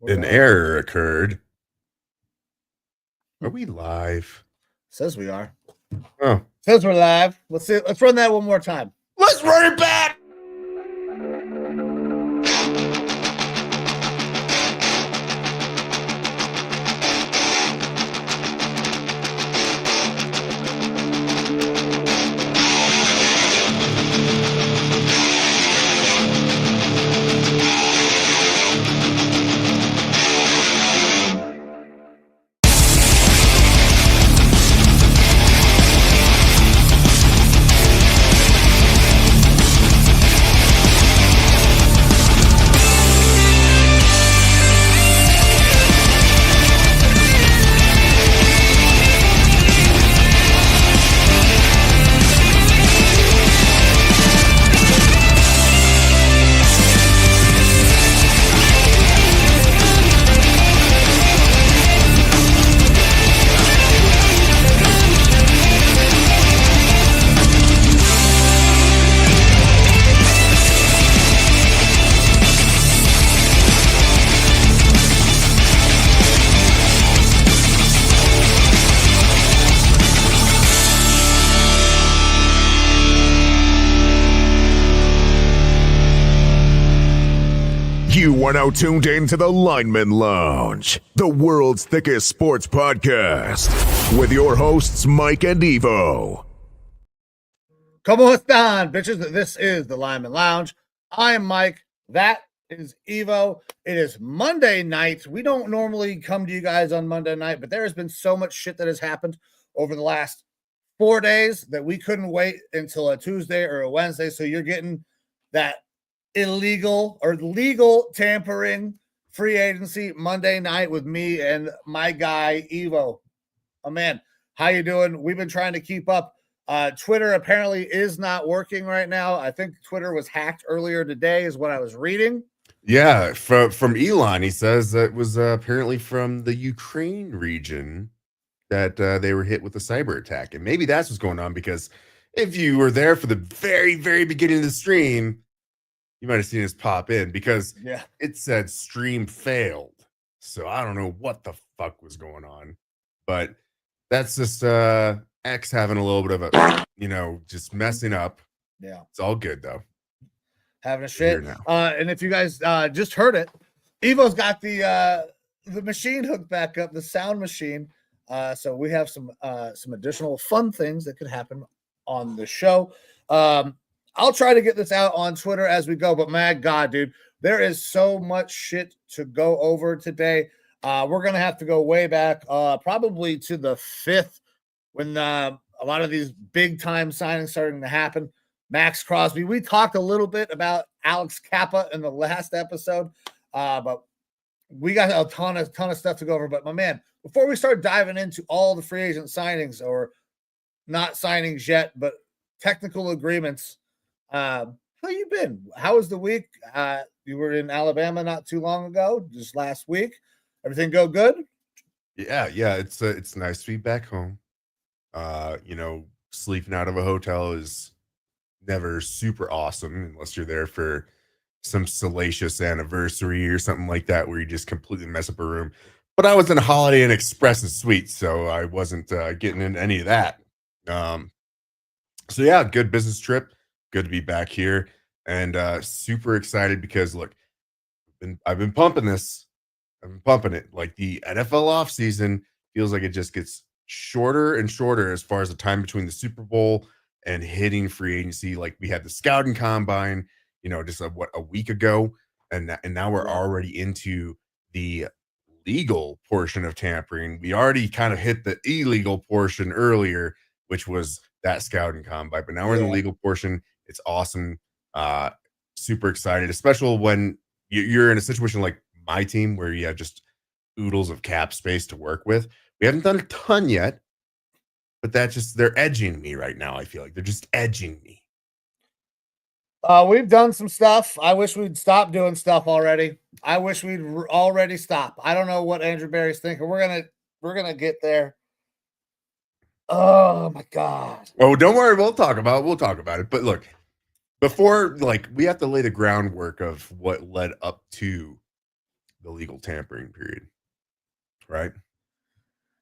An error occurred. Are we live? Says we are. Oh. Says we're live. Let's see. Let's run that one more time. Let's run it back. You are now tuned in to the Lineman Lounge, the world's thickest sports podcast, with your hosts, Mike and Evo. Como están, bitches? This is the Lineman Lounge. I am Mike. That is Evo. It is Monday night. We don't normally come to you guys on Monday night, but there has been so much shit that has happened over the last 4 days that we couldn't wait until a Tuesday or a Wednesday. So you're getting that illegal or legal tampering free agency Monday night with me and my guy Evo. Oh man, how you doing? We've been trying to keep up. Twitter apparently is not working right now. I think Twitter was hacked earlier today is what I was reading. Yeah, from Elon, he says that was apparently from the Ukraine region that they were hit with a cyber attack. And maybe that's what's going on, because if you were there for the very, very beginning of the stream, you might have seen us pop in, because it said stream failed. So I don't know what the fuck was going on, but that's just X having a little bit of a, just messing up. Yeah. It's all good though. Having a shit. And if you guys just heard it, Evo's got the machine hooked back up, the sound machine. So we have some additional fun things that could happen on the show. I'll try to get this out on Twitter as we go, but my God, dude, there is so much shit to go over today. We're going to have to go way back, probably to the 5th, when a lot of these big time signings starting to happen. Max Crosby. We talked a little bit about Alex Kappa in the last episode, but we got a ton of stuff to go over. But my man, before we start diving into all the free agent signings, or not signings yet, but technical agreements, how you been? How was the week? You were in Alabama not too long ago, just last week. Everything go good? Yeah. It's nice to be back home. Sleeping out of a hotel is never super awesome unless you're there for some salacious anniversary or something like that, where you just completely mess up a room. But I was in a Holiday Inn Express and Suite, so I wasn't getting into any of that. So yeah, good business trip. Good to be back here, and super excited because look, I've been pumping this. I've been pumping it. Like, the NFL offseason feels like it just gets shorter and shorter as far as the time between the Super Bowl and hitting free agency. Like, we had the scouting combine, just a week ago, and now we're already into the legal portion of tampering. We already kind of hit the illegal portion earlier, which was that scouting combine, but now we're in the legal portion. It's awesome. Super excited, especially when you're in a situation like my team where you have just oodles of cap space to work with. We haven't done a ton yet, but they're edging me right now. I feel like they're just edging me. We've done some stuff. I wish we'd stop doing stuff already. I wish we'd already stop. I don't know what Andrew Barry's thinking. We're gonna get there. Oh my God. Oh, don't worry. We'll talk about it. But look, before, we have to lay the groundwork of what led up to the legal tampering period, right?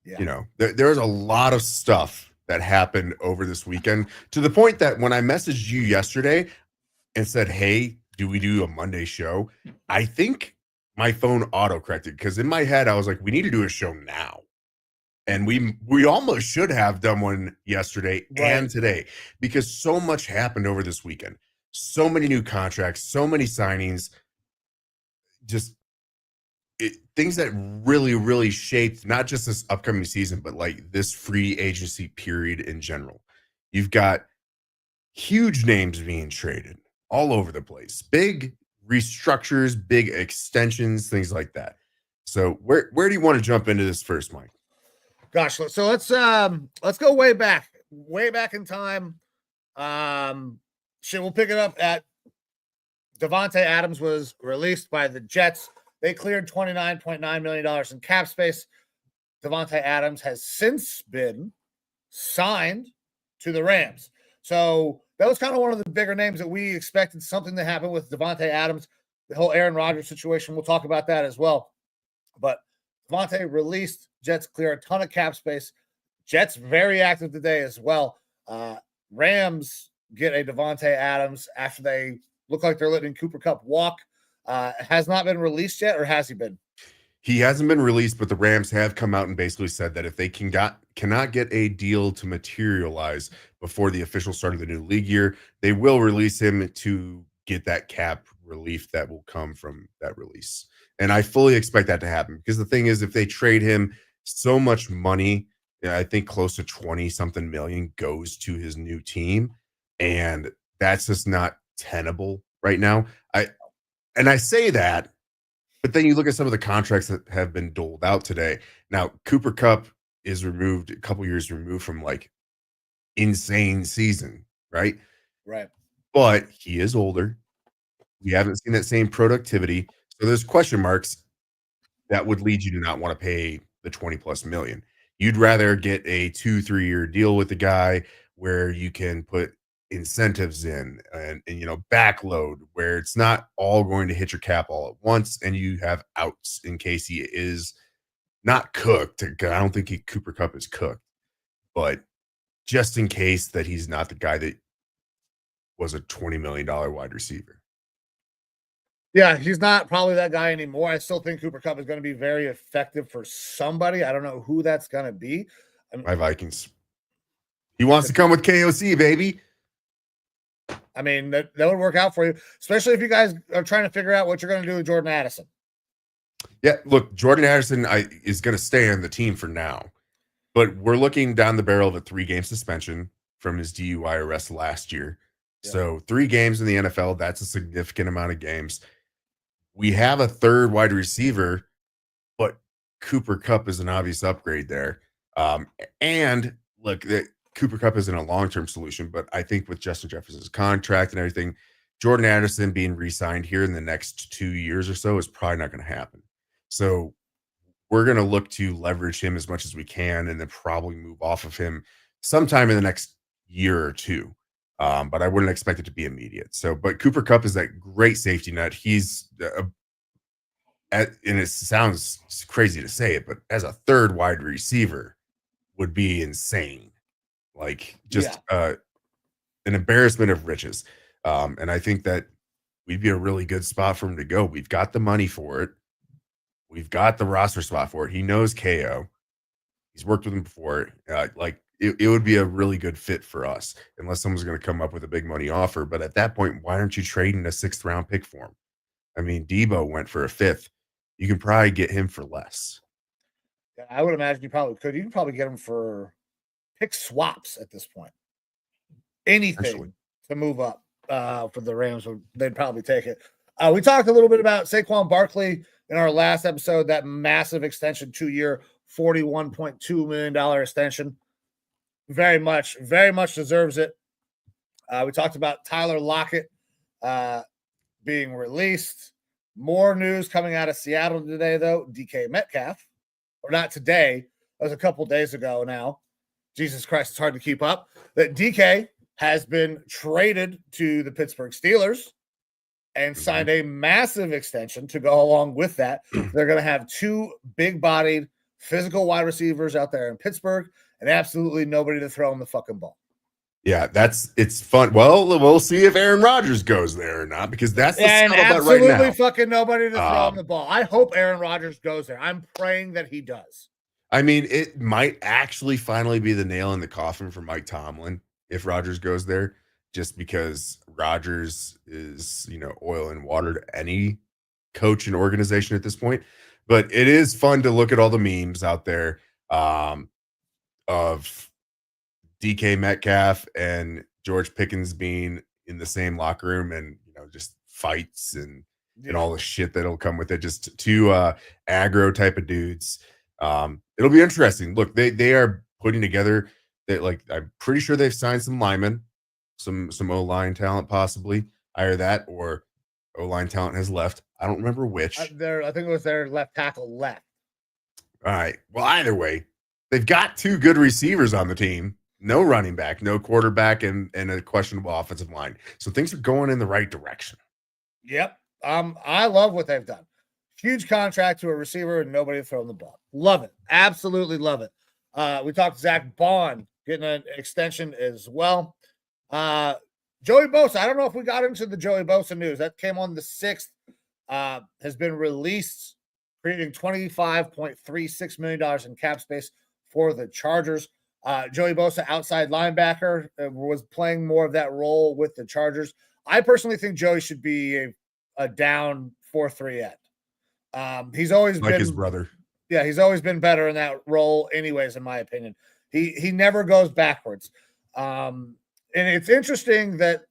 Yeah. There's a lot of stuff that happened over this weekend, to the point that when I messaged you yesterday and said, hey, do we do a Monday show? I think my phone auto corrected, because in my head I was like, we need to do a show now. And we almost should have done one yesterday and today, because so much happened over this weekend. So many new contracts, so many signings, just things that really, really shaped not just this upcoming season, but like this free agency period in general. You've got huge names being traded all over the place, big restructures, big extensions, things like that. So where do you want to jump into this first, Mike? Gosh, so let's go way back in time. We'll pick it up at Davante Adams was released by the Jets. They cleared $29.9 million in cap space. Davante Adams has since been signed to the Rams. So that was kind of one of the bigger names that we expected something to happen with Davante Adams. The whole Aaron Rodgers situation, we'll talk about that as well. But Davante released, Jets clear a ton of cap space. Jets very active today as well. Rams get a Davante Adams after they look like they're letting Cooper Kupp walk. Has not been released yet, or has he been? He hasn't been released, but the Rams have come out and basically said that if they cannot get a deal to materialize before the official start of the new league year, they will release him to get that cap relief that will come from that release. And I fully expect that to happen, because the thing is, if they trade him, so much money, I think close to 20-something million goes to his new team, and that's just not tenable right now. I say that, but then you look at some of the contracts that have been doled out today. Now, Cooper Kupp is removed, a couple years removed from like insane season, right? Right. But he is older. We haven't seen that same productivity. So there's question marks that would lead you to not want to pay the 20 plus million. You'd rather get a 2-3 year deal with the guy where you can put incentives in and backload, where it's not all going to hit your cap all at once, and you have outs in case he is not cooked. I don't think Cooper Kupp is cooked, but just in case that he's not the guy that was a $20 million wide receiver. Yeah, he's not probably that guy anymore. I still think Cooper Kupp is going to be very effective for somebody. I don't know who that's going to be. My Vikings. He wants to come with KOC, baby. I mean, that would work out for you, especially if you guys are trying to figure out what you're going to do with Jordan Addison. Yeah, look, Jordan Addison is going to stay on the team for now, but we're looking down the barrel of a 3-game suspension from his DUI arrest last year. Yeah. So 3 games in the NFL, that's a significant amount of games. We have a third wide receiver, but Cooper Kupp is an obvious upgrade there. And look, Cooper Kupp isn't a long-term solution, but I think with Justin Jefferson's contract and everything, Jordan Addison being re-signed here in the next 2 years or so is probably not going to happen. So we're going to look to leverage him as much as we can, and then probably move off of him sometime in the next year or two. But I wouldn't expect it to be immediate. But Cooper Kupp is that great safety net. He's and it sounds crazy to say it, but as a third wide receiver would be insane. Like just an embarrassment of riches. And I think that we'd be a really good spot for him to go. We've got the money for it. We've got the roster spot for it. He knows KO. He's worked with him before. It would be a really good fit for us, unless someone's going to come up with a big money offer. But at that point, why aren't you trading a 6th round pick for him? I mean, Debo went for a 5th. You can probably get him for less. Yeah, I would imagine you probably could. You can probably get him for pick swaps at this point. Anything to move up for the Rams, they'd probably take it. We talked a little bit about Saquon Barkley in our last episode, that massive extension, 2-year, $41.2 million extension. Very much deserves it. We talked about Tyler Lockett being released. More news coming out of Seattle today, though. DK Metcalf, or not today, that was a couple days ago now. Jesus Christ, it's hard to keep up. That DK has been traded to the Pittsburgh Steelers. and signed a massive extension to go along with that. They're going to have 2 big-bodied, physical wide receivers out there in Pittsburgh, and absolutely nobody to throw him the fucking ball. Yeah, it's fun. Well, we'll see if Aaron Rodgers goes there or not, because that's the scuttlebutt right now. Absolutely fucking nobody to throw him the ball. I hope Aaron Rodgers goes there. I'm praying that he does. I mean, it might actually finally be the nail in the coffin for Mike Tomlin if Rodgers goes there, just because Rodgers is, oil and water to any coach and organization at this point. But it is fun to look at all the memes out there of DK Metcalf and George Pickens being in the same locker room, and just fights and all the shit that'll come with it. Just 2 aggro type of dudes. It'll be interesting. Look, they are putting together that, like, I'm pretty sure they've signed some linemen, some O-line talent, possibly either that or O-line talent has left. I don't remember which. I think it was their left tackle left. All right. Well, either way, they've got 2 good receivers on the team. No running back, no quarterback, and a questionable offensive line. So things are going in the right direction. Yep. I love what they've done. Huge contract to a receiver and nobody throwing the ball. Love it. Absolutely love it. We talked to Zach Bond getting an extension as well. Joey Bosa, I don't know if we got into the Joey Bosa news. That came on the 6th. Has been released, creating $25.36 million in cap space for the Chargers. Joey Bosa, outside linebacker, was playing more of that role with the Chargers. I personally think Joey should be a down 4-3 end. He's always like been his brother. Yeah, he's always been better in that role anyways, in my opinion. He never goes backwards. And it's interesting that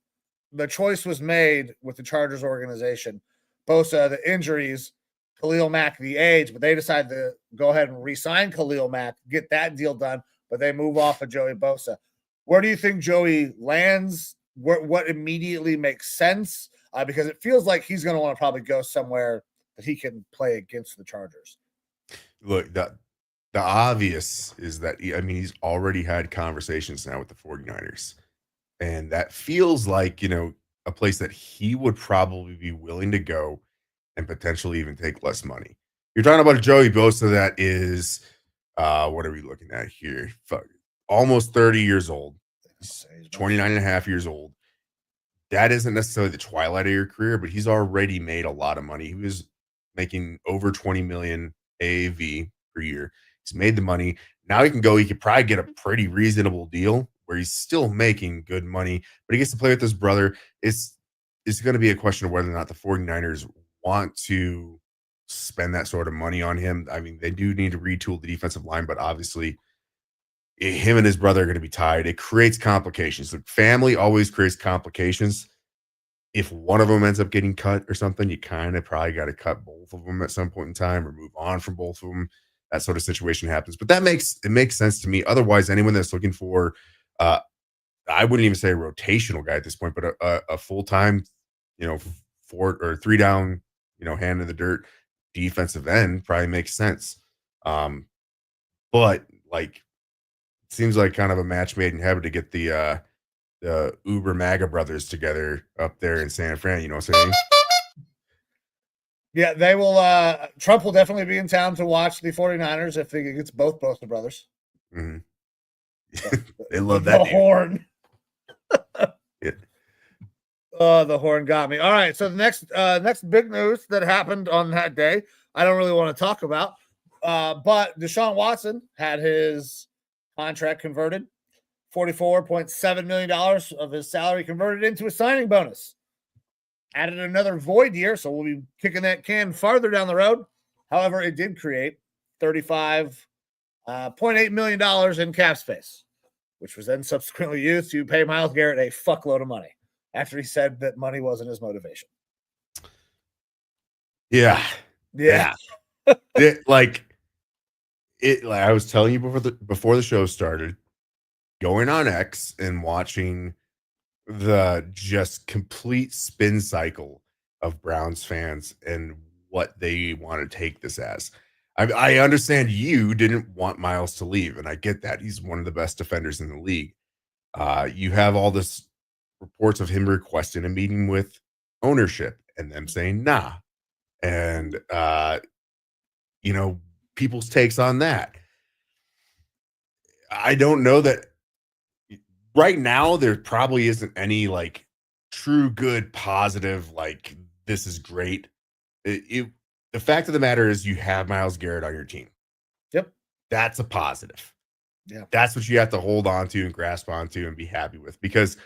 the choice was made with the Chargers organization. Bosa, the injuries, Khalil Mack, the age, but they decided to go ahead and re-sign Khalil Mack, get that deal done, but they move off of Joey Bosa. Where do you think Joey lands? What immediately makes sense? Because it feels like he's going to want to probably go somewhere that he can play against the Chargers. Look, the obvious is that, he's already had conversations now with the 49ers. And that feels like, a place that he would probably be willing to go and potentially even take less money. You're talking about a Joey Bosa that is, what are we looking at here? Almost 30 years old, 29 and a half years old. That isn't necessarily the twilight of your career, but he's already made a lot of money. He was making over 20 million AAV per year. He's made the money. Now he can go. He could probably get a pretty reasonable deal where he's still making good money, but he gets to play with his brother. It's going to be a question of whether or not the 49ers want to spend that sort of money on him. I mean, they do need to retool the defensive line, but obviously him and his brother are going to be tied. It creates complications. The family always creates complications. If one of them ends up getting cut or something, you kind of probably got to cut both of them at some point in time or move on from both of them. That sort of situation happens. But it makes sense to me. Otherwise, anyone that's looking for, I wouldn't even say a rotational guy at this point, but a full-time, 4 or 3 down, hand in the dirt defensive end probably makes sense. But like, it seems like kind of a match made in heaven to get the Uber MAGA brothers together up there in San Fran. You know what I'm saying? Yeah, they will. Trump will definitely be in town to watch the 49ers if he gets both the brothers. Mm-hmm. They love that horn. Yeah. Oh, the horn got me. All right, so the next big news that happened on that day, I don't really want to talk about, but Deshaun Watson had his contract converted, $44.7 million of his salary converted into a signing bonus. Added another void year, so we'll be kicking that can farther down the road. However, it did create $35.8 million in cap space, which was then subsequently used to pay Myles Garrett a fuckload of money after he said that money wasn't his motivation. Yeah. Like I was telling you before the show started, going on X and watching the just complete spin cycle of Browns fans and what they want to take this as. I understand you didn't want Myles to leave, and I get that. He's one of the best defenders in the league. You have all this reports of him requesting a meeting with ownership, and them saying nah. And people's takes on that. I don't know that right now there probably isn't any like true good positive like this is great. The fact of the matter is you have Myles Garrett on your team. Yep. That's a positive. Yeah. That's what you have to hold on to and grasp onto and be happy with, because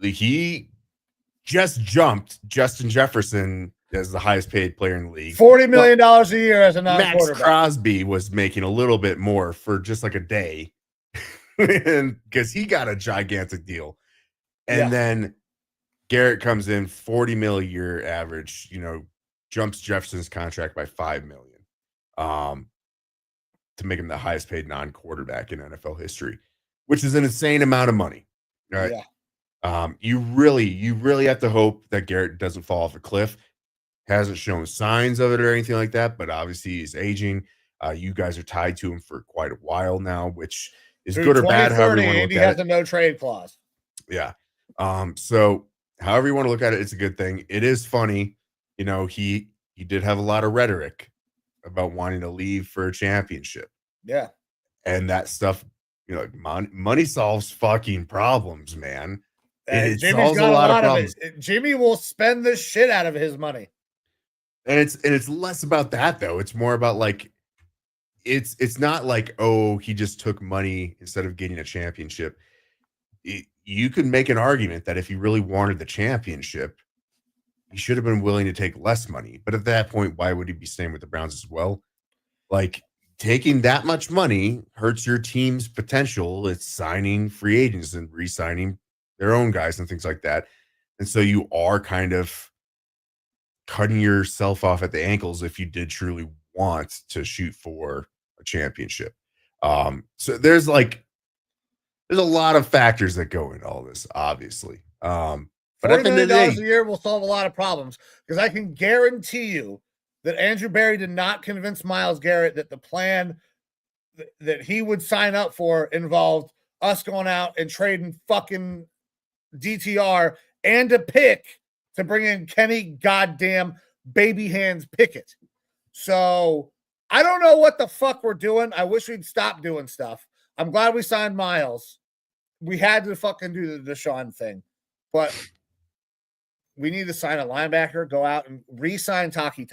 he just jumped Justin Jefferson as the highest paid player in the league. $40 million a year as a non-quarterback. Max Crosby was making a little bit more for just like a day and because he got a gigantic deal. And then Garrett comes in 40 mil a year average, jumps Jefferson's contract by 5 million to make him the highest paid non-quarterback in NFL history, which is an insane amount of money. Right. Yeah. You really have to hope that Garrett doesn't fall off a cliff. Hasn't shown signs of it or anything like that, but obviously he's aging. You guys are tied to him for quite a while now, which is good or bad, however you want to look he at has it. a no trade clause. Yeah. So however you want to look at it, it's a good thing. It is funny. He did have a lot of rhetoric about wanting to leave for a championship. Yeah. And that stuff, money solves fucking problems, man. It solves a lot of problems. Jimmy will spend the shit out of his money. And it's less about that though. It's more about like it's not like, oh, he just took money instead of getting a championship. You could make an argument that if he really wanted the championship, he should have been willing to take less money. But at that point, why would he be staying with the Browns as well? Like, taking that much money hurts your team's potential. It's signing free agents and re-signing their own guys and things like that. And so you are kind of cutting yourself off at the ankles if you did truly want to shoot for a championship. So there's a lot of factors that go into all this, obviously. But $40 million a year will solve a lot of problems, because I can guarantee you that Andrew Berry did not convince Myles Garrett that the plan that he would sign up for involved us going out and trading fucking DTR and a pick to bring in Kenny goddamn baby hands Pickett. So I don't know what the fuck we're doing. I wish we'd stop doing stuff. I'm glad we signed Myles. We had to fucking do the Deshaun thing, but we need to sign a linebacker, go out and re-sign Taki.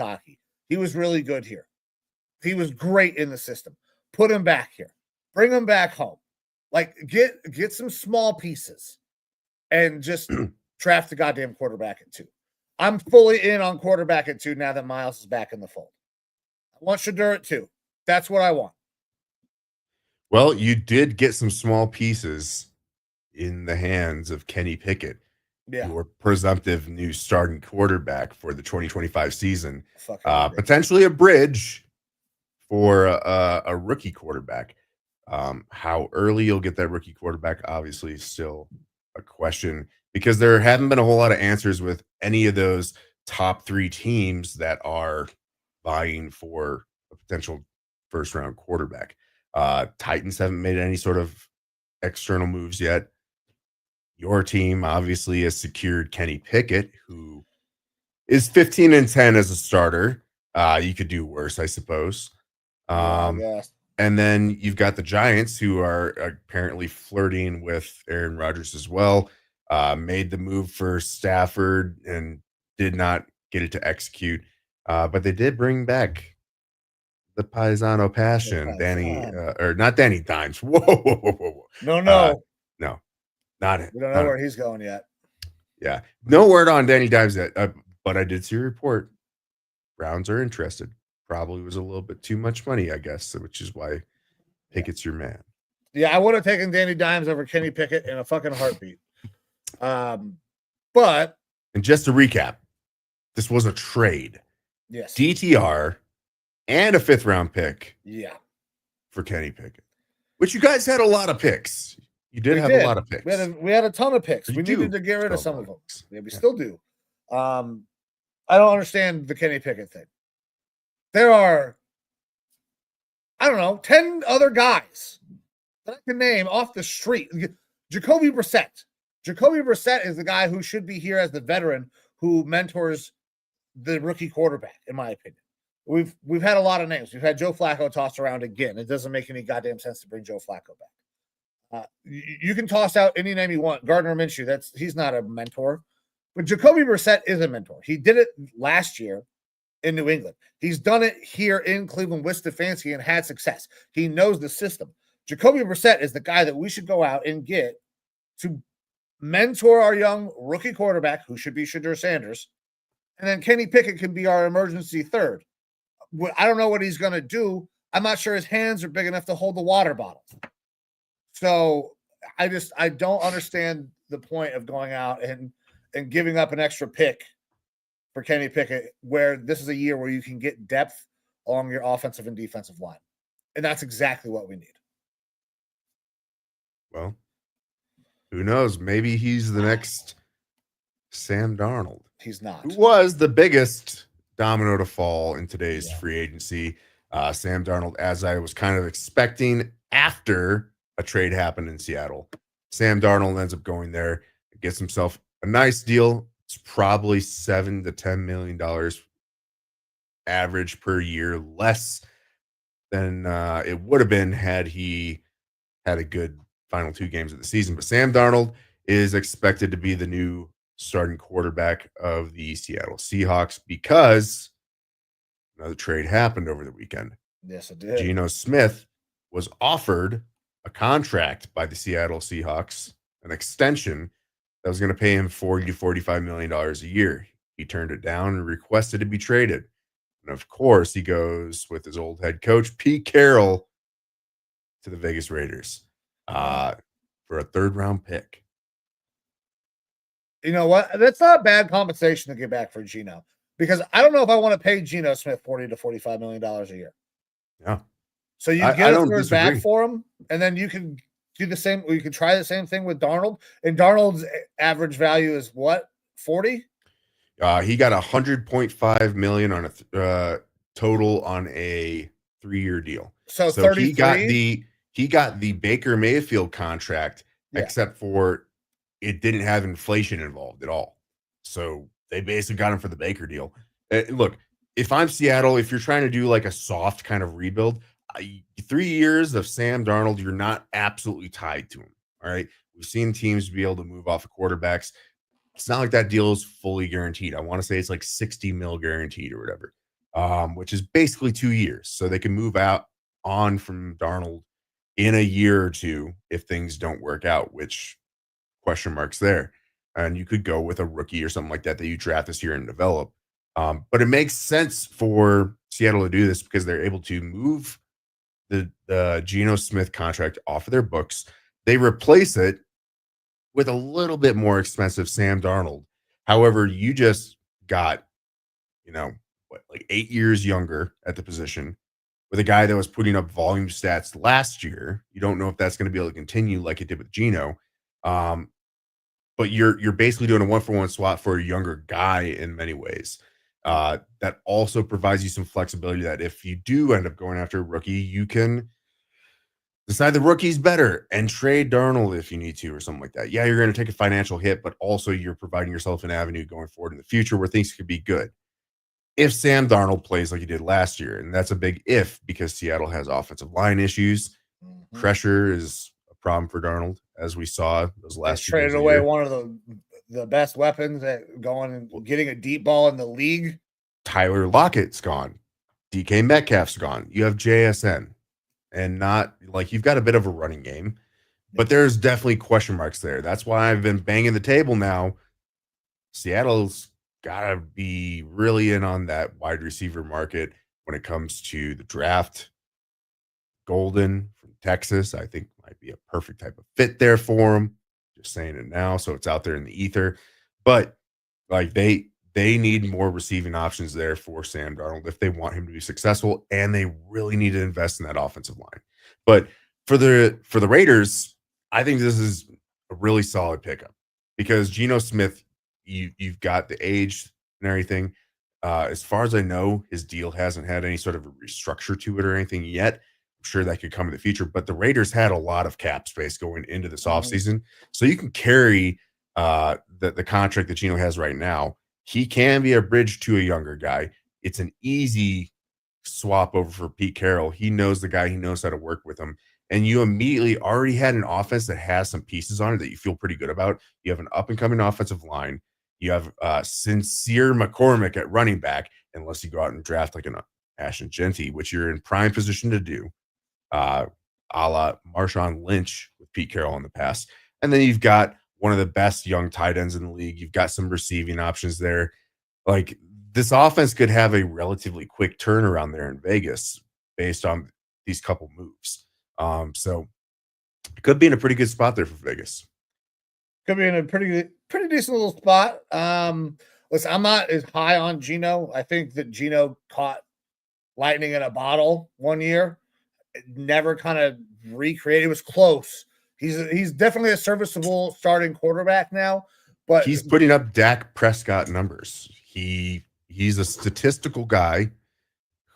He was really good here. He was great in the system. Put him back here. Bring him back home. Like, get some small pieces and just draft the goddamn quarterback at 2. I'm fully in on quarterback at 2 now that Myles is back in the fold. I want Shedeur at 2. That's what I want. Well, you did get some small pieces in the hands of Kenny Pickett, your presumptive new starting quarterback for the 2025 season. Potentially a bridge for a rookie quarterback. How early you'll get that rookie quarterback, obviously, still a question, because there haven't been a whole lot of answers with any of those top 3 teams that are vying for a potential first-round quarterback. Titans haven't made any sort of external moves yet. Your team obviously has secured Kenny Pickett, who is 15-10 as a starter. You could do worse, I suppose. And then you've got the Giants, who are apparently flirting with Aaron Rodgers as well. Made the move for Stafford and did not get it to execute. But they did bring back the Paisano Passion, not Danny Dimes. Whoa. No. Not it. We don't know where he's going yet. Yeah. No word on Danny Dimes yet. But I did see a report. Browns are interested. Probably was a little bit too much money, I guess, which is why Pickett's your man. Yeah, I would have taken Danny Dimes over Kenny Pickett in a fucking heartbeat. But and just to recap, this was a trade. Yes. DTR and a 5th round pick. Yeah. For Kenny Pickett. Which you guys had a lot of picks. You did have a lot of picks. We had a ton of picks. We needed to get rid of some of them. Yeah, we still do. I don't understand the Kenny Pickett thing. There are, I don't know, 10 other guys that I can name off the street. Jacoby Brissett. Jacoby Brissett is the guy who should be here as the veteran who mentors the rookie quarterback, in my opinion. We've had a lot of names. We've had Joe Flacco tossed around again. It doesn't make any goddamn sense to bring Joe Flacco back. You can toss out any name you want. Gardner Minshew, he's not a mentor, but Jacoby Brissett is a mentor. He did it last year in New England. He's done it here in Cleveland with Stefanski and had success. He knows the system. Jacoby Brissett is the guy that we should go out and get to mentor our young rookie quarterback, who should be Shadur Sanders, and then Kenny Pickett can be our emergency third. I don't know what he's going to do. I'm not sure his hands are big enough to hold the water bottle. So I don't understand the point of going out and giving up an extra pick for Kenny Pickett, where this is a year where you can get depth along your offensive and defensive line. And that's exactly what we need. Well, who knows? Maybe he's the next Sam Darnold. He's not. Who was the biggest domino to fall in today's free agency. Sam Darnold, as I was kind of expecting after a trade happened in Seattle. Sam Darnold ends up going there, gets himself a nice deal. It's probably $7 to $10 million average per year, less than it would have been had he had a good final 2 games of the season. But Sam Darnold is expected to be the new starting quarterback of the Seattle Seahawks because another trade happened over the weekend. Yes, it did. Geno Smith was offered a contract by the Seattle Seahawks, an extension that was going to pay him $40 to $45 million a year. He turned it down and requested to be traded. And of course, he goes with his old head coach, Pete Carroll, to the Vegas Raiders for a 3rd-round pick. You know what? That's not bad compensation to get back for Geno, because I don't know if I want to pay Geno Smith $40 to $45 million a year. Yeah. So you get a third back for him, and then you can do the same. You can try the same thing with Darnold. And Darnold's average value is what? 40? He got $100.5 million on a total on a 3-year deal. So 33? he got the Baker Mayfield contract, except for it didn't have inflation involved at all. So they basically got him for the Baker deal. Look, if I'm Seattle, if you're trying to do like a soft kind of rebuild, 3 years of Sam Darnold, you're not absolutely tied to him. All right. We've seen teams be able to move off of quarterbacks. It's not like that deal is fully guaranteed. I want to say it's like 60 mil guaranteed or whatever, which is basically 2 years. So they can move on from Darnold in a year or two if things don't work out, which question marks there. And you could go with a rookie or something like that you draft this year and develop. But it makes sense for Seattle to do this because they're able to move the Geno Smith contract off of their books. They replace it with a little bit more expensive Sam Darnold. However, you just got, like 8 years younger at the position with a guy that was putting up volume stats last year. You don't know if that's going to be able to continue like it did with Geno. But you're basically doing a 1-for-1 swap for a younger guy in many ways. That also provides you some flexibility that if you do end up going after a rookie, you can decide the rookie's better and trade Darnold if you need to or something like that. Yeah, you're going to take a financial hit, but also you're providing yourself an avenue going forward in the future where things could be good. If Sam Darnold plays like he did last year, and that's a big if because Seattle has offensive line issues. Mm-hmm. Pressure is a problem for Darnold, as we saw those last 2 traded away one of the best weapons at going and getting a deep ball in the league. Tyler Lockett's gone. DK Metcalf's gone. You have JSN. And not like you've got a bit of a running game, but there's definitely question marks there. That's why I've been banging the table now. Seattle's got to be really in on that wide receiver market when it comes to the draft. Golden from Texas, I think might be a perfect type of fit there for him. Just saying it now, so it's out there in the ether. But like they need more receiving options there for Sam Darnold if they want him to be successful, and they really need to invest in that offensive line. But for the Raiders, I think this is a really solid pickup because Geno Smith, you've got the age and everything. As far as I know, his deal hasn't had any sort of a restructure to it or anything yet. I'm sure that could come in the future, but the Raiders had a lot of cap space going into this offseason. So you can carry the contract that Geno has right now he can be a bridge to a younger guy. It's an easy swap over for Pete Carroll. He knows the guy, he knows how to work with him. And you immediately already had an offense that has some pieces on it that you feel pretty good about. You have an up and coming offensive line. You have Sincere McCormick at running back, unless you go out and draft like an Ashton Genty, which you're in prime position to do, a la Marshawn Lynch with Pete Carroll in the past. And then you've got one of the best young tight ends in the league. You've got some receiving options there. Like, this offense could have a relatively quick turnaround there in Vegas based on these couple moves. So it could be in a pretty good spot there for Vegas. Could be in a pretty decent little spot. Listen, I'm not as high on Geno. I think that Geno caught lightning in a bottle one year. It never kind of recreated. It was close. He's definitely a serviceable starting quarterback now, but he's putting up Dak Prescott numbers. He's a statistical guy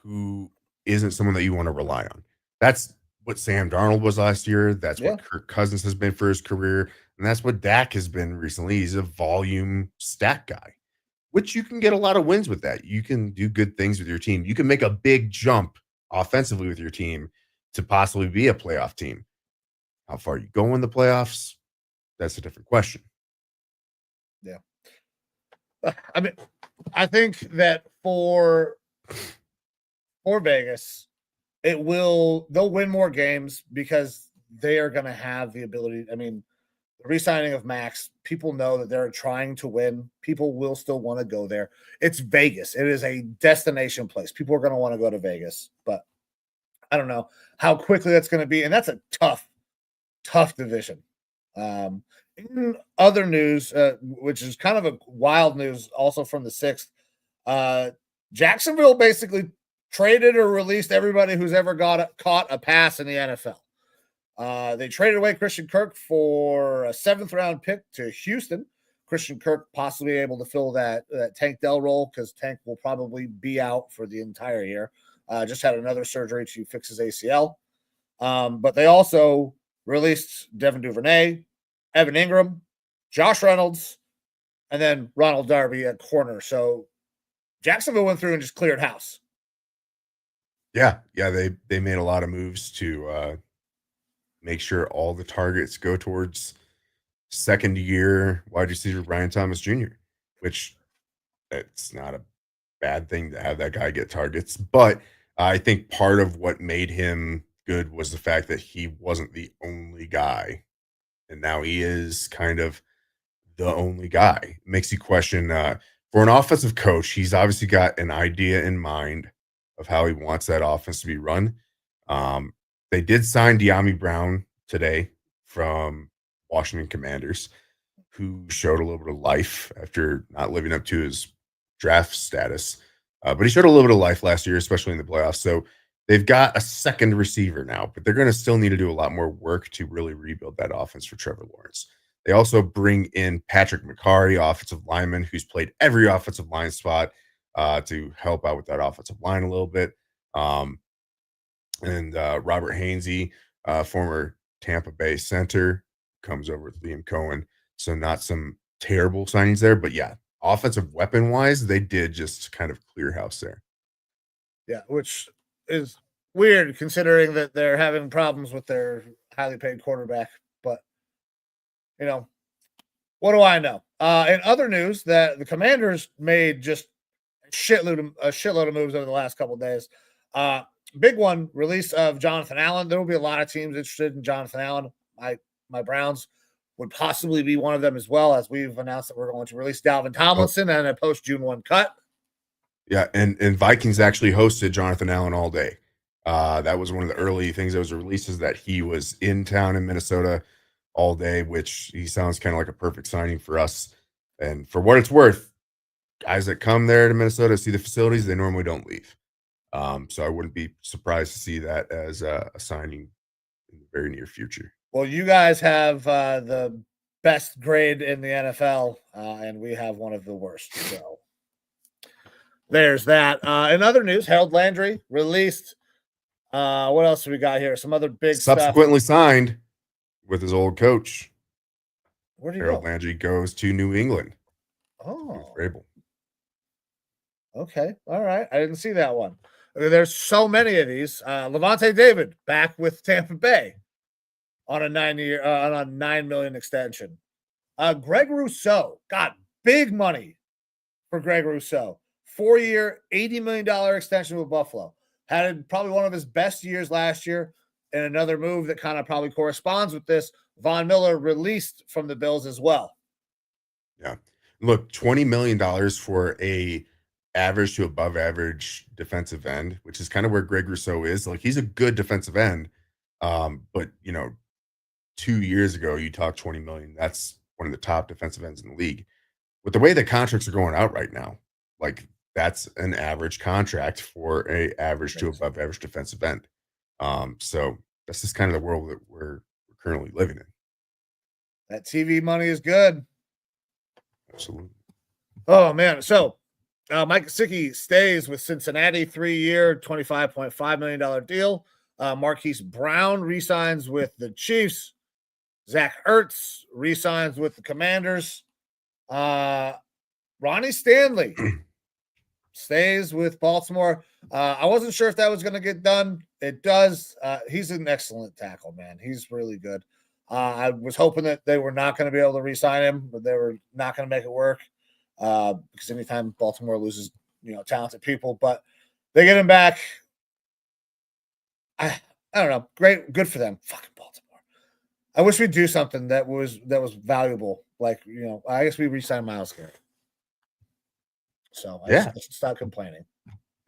who isn't someone that you want to rely on. That's what Sam Darnold was last year. That's what Kirk Cousins has been for his career. And that's what Dak has been recently. He's a volume stat guy, which you can get a lot of wins with that. You can do good things with your team. You can make a big jump offensively with your team to possibly be a playoff team. How far you go in the playoffs, that's a different question. Yeah. I mean, I think that for Vegas, they'll win more games because they are going to have the ability. I mean, the re-signing of Max, people know that they're trying to win. People will still want to go there. It's Vegas. It is a destination place. People are going to want to go to Vegas, but I don't know how quickly that's going to be. And that's a tough division. In other news, which is kind of a wild news also from the 6th, Jacksonville basically traded or released everybody who's ever caught a pass in the NFL. They traded away Christian Kirk for a 7th round pick to Houston. Christian Kirk possibly able to fill that Tank Dell role because Tank will probably be out for the entire year. Just had another surgery to fix his ACL. But they also released Devin Duvernay, Evan Ingram, Josh Reynolds, and then Ronald Darby at corner. So Jacksonville went through and just cleared house. Yeah, they made a lot of moves to make sure all the targets go towards second-year wide receiver Brian Thomas Jr., which it's not a bad thing to have that guy get targets. But I think part of what made him good was the fact that he wasn't the only guy. And now he is kind of the only guy. It makes you question, for an offensive coach, he's obviously got an idea in mind of how he wants that offense to be run. They did sign De'Ami Brown today from Washington Commanders, who showed a little bit of life after not living up to his draft status. But he showed a little bit of life last year, especially in the playoffs. So they've got a second receiver now, but they're going to still need to do a lot more work to really rebuild that offense for Trevor Lawrence. They also bring in Patrick McCarry, offensive lineman, who's played every offensive line spot to help out with that offensive line a little bit. And Robert Hainsey, former Tampa Bay center, comes over with Liam Cohen. So not some terrible signings there, but yeah, offensive weapon-wise, they did just kind of clear house there. Yeah, which is weird considering that they're having problems with their highly paid quarterback. But, what do I know? In other news, that the Commanders made just a shitload of moves over the last couple of days. Big one, release of Jonathan Allen. There will be a lot of teams interested in Jonathan Allen. My Browns would possibly be one of them as well, as we've announced that we're going to release Dalvin Tomlinson and a post-June 1 cut. Yeah, and Vikings actually hosted Jonathan Allen all day. That was one of the early things that was released, is that he was in town in Minnesota all day, which he sounds kind of like a perfect signing for us. And for what it's worth, guys that come there to Minnesota see the facilities, they normally don't leave. So I wouldn't be surprised to see that as a signing in the very near future. Well, you guys have the best grade in the NFL, and we have one of the worst. So there's that. In other news, Harold Landry released. What else do we got here? Some other big subsequently stuff. Signed with his old coach. Where do you Harold go? Landry goes to New England. Oh, Vrabel. Okay. All right. I didn't see that one. There's so many of these. Levante David back with Tampa Bay on a 9-year on a $9 million extension. Greg Rousseau got big money for Greg Rousseau. 4-year, $80 million extension with Buffalo. Had probably one of his best years last year. And another move that kind of probably corresponds with this, Von Miller released from the Bills as well. Yeah. Look, $20 million for a average to above average defensive end, which is kind of where Greg Rousseau is. Like, he's a good defensive end. But 2 years ago, you talked 20 million. That's one of the top defensive ends in the league. With the way the contracts are going out right now, like, that's an average contract for a average to above average defensive end. So that's just kind of the world that we're currently living in. That TV money is good. Absolutely. Oh man. So Mike Gesicki stays with Cincinnati, 3-year, $25.5 million deal. Marquise Brown re-signs with the Chiefs. Zach Ertz re-signs with the Commanders. Ronnie Stanley stays with Baltimore. I wasn't sure if that was going to get done. It does. He's an excellent tackle, man. He's really good. I was hoping that they were not going to be able to re-sign him, but they were not going to make it work because anytime Baltimore loses, talented people, but they get him back. I don't know. Great, good for them. Fucking Baltimore. I wish we'd do something that was valuable. Like, I guess we re-signed Myles Garrett. So I should stop complaining.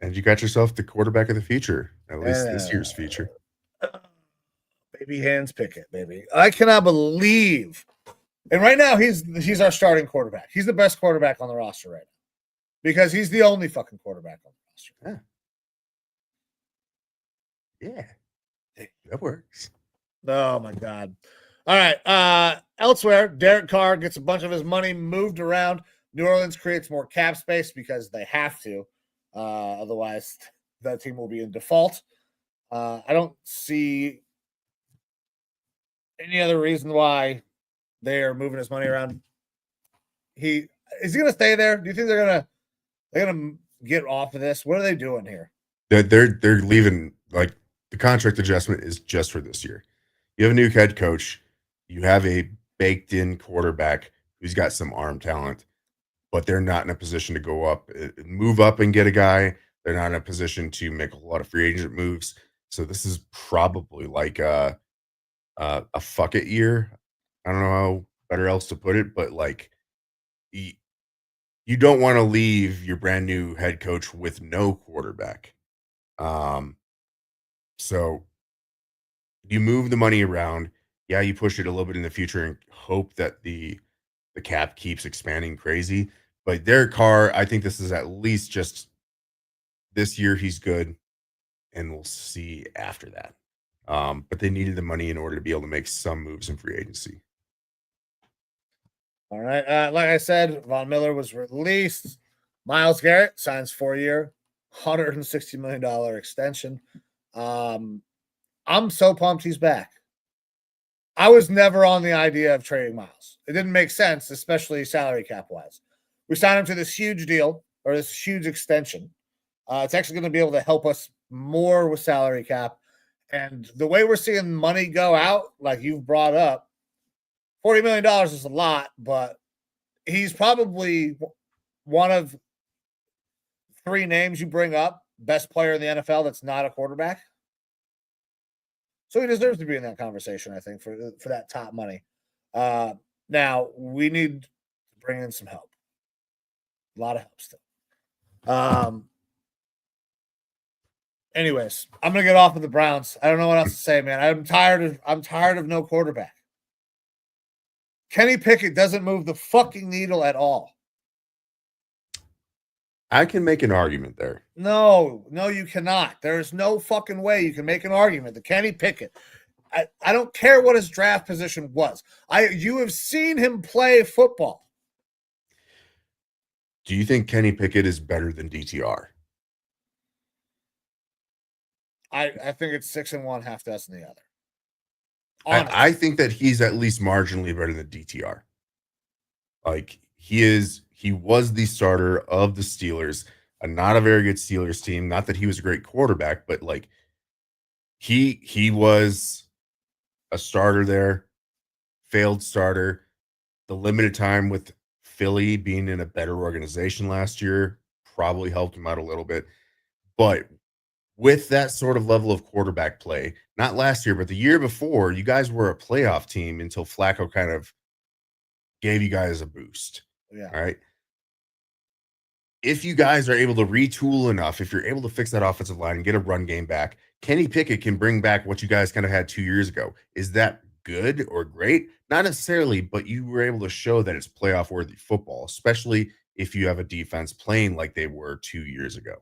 And you got yourself the quarterback of the future, at least this year's feature. Baby hands Pickett, baby. I cannot believe. And right now, he's our starting quarterback. He's the best quarterback on the roster right now because he's the only fucking quarterback on the roster. Yeah. That works. Oh, my God. All right. Elsewhere, Derek Carr gets a bunch of his money moved around. New Orleans creates more cap space because they have to. Otherwise, that team will be in default. I don't see any other reason why they are moving his money around. Is he going to stay there? Do you think they're gonna get off of this? What are they doing here? They're leaving. Like, the contract adjustment is just for this year. You have a new head coach. You have a baked in quarterback who's got some arm talent, but they're not in a position to go up, move up and get a guy. They're not in a position to make a lot of free agent moves. So this is probably like a fuck it year. I don't know how better else to put it, but like, you don't want to leave your brand new head coach with no quarterback. So you move the money around. Yeah, you push it a little bit in the future and hope that the cap keeps expanding crazy. But Derek Carr, I think this is at least just this year he's good, and we'll see after that. But they needed the money in order to be able to make some moves in free agency. All right. Like I said, Von Miller was released. Myles Garrett signs 4-year, $160 million extension. I'm so pumped he's back. I was never on the idea of trading Myles. It didn't make sense, especially salary cap wise. We signed him to this huge deal or this huge extension. It's actually going to be able to help us more with salary cap. And the way we're seeing money go out, like you've brought up, $40 million is a lot, but he's probably one of 3 names you bring up, best player in the NFL that's not a quarterback. So he deserves to be in that conversation, I think, for that top money. Now, we need to bring in some help. A lot of help still. Anyways, I'm going to get off of the Browns. I don't know what else to say, man. I'm tired of no quarterback. Kenny Pickett doesn't move the fucking needle at all. I can make an argument there. No, you cannot. There is no fucking way you can make an argument that Kenny Pickett. I don't care what his draft position was. You have seen him play football. Do you think Kenny Pickett is better than DTR? I think it's 6 and 1, half dozen the other. I think that he's at least marginally better than DTR. Like, he was the starter of the Steelers a not a very good Steelers team. Not that he was a great quarterback, but like he was a starter there, failed starter. The limited time with Philly being in a better organization last year probably helped him out a little bit. But with that sort of level of quarterback play, not last year, but the year before, you guys were a playoff team until Flacco kind of gave you guys a boost. Yeah. All right. If you guys are able to retool enough, if you're able to fix that offensive line and get a run game back, Kenny Pickett can bring back what you guys kind of had 2 years ago. Is that good or great? Not necessarily, but you were able to show that it's playoff worthy football, especially if you have a defense playing like they were 2 years ago.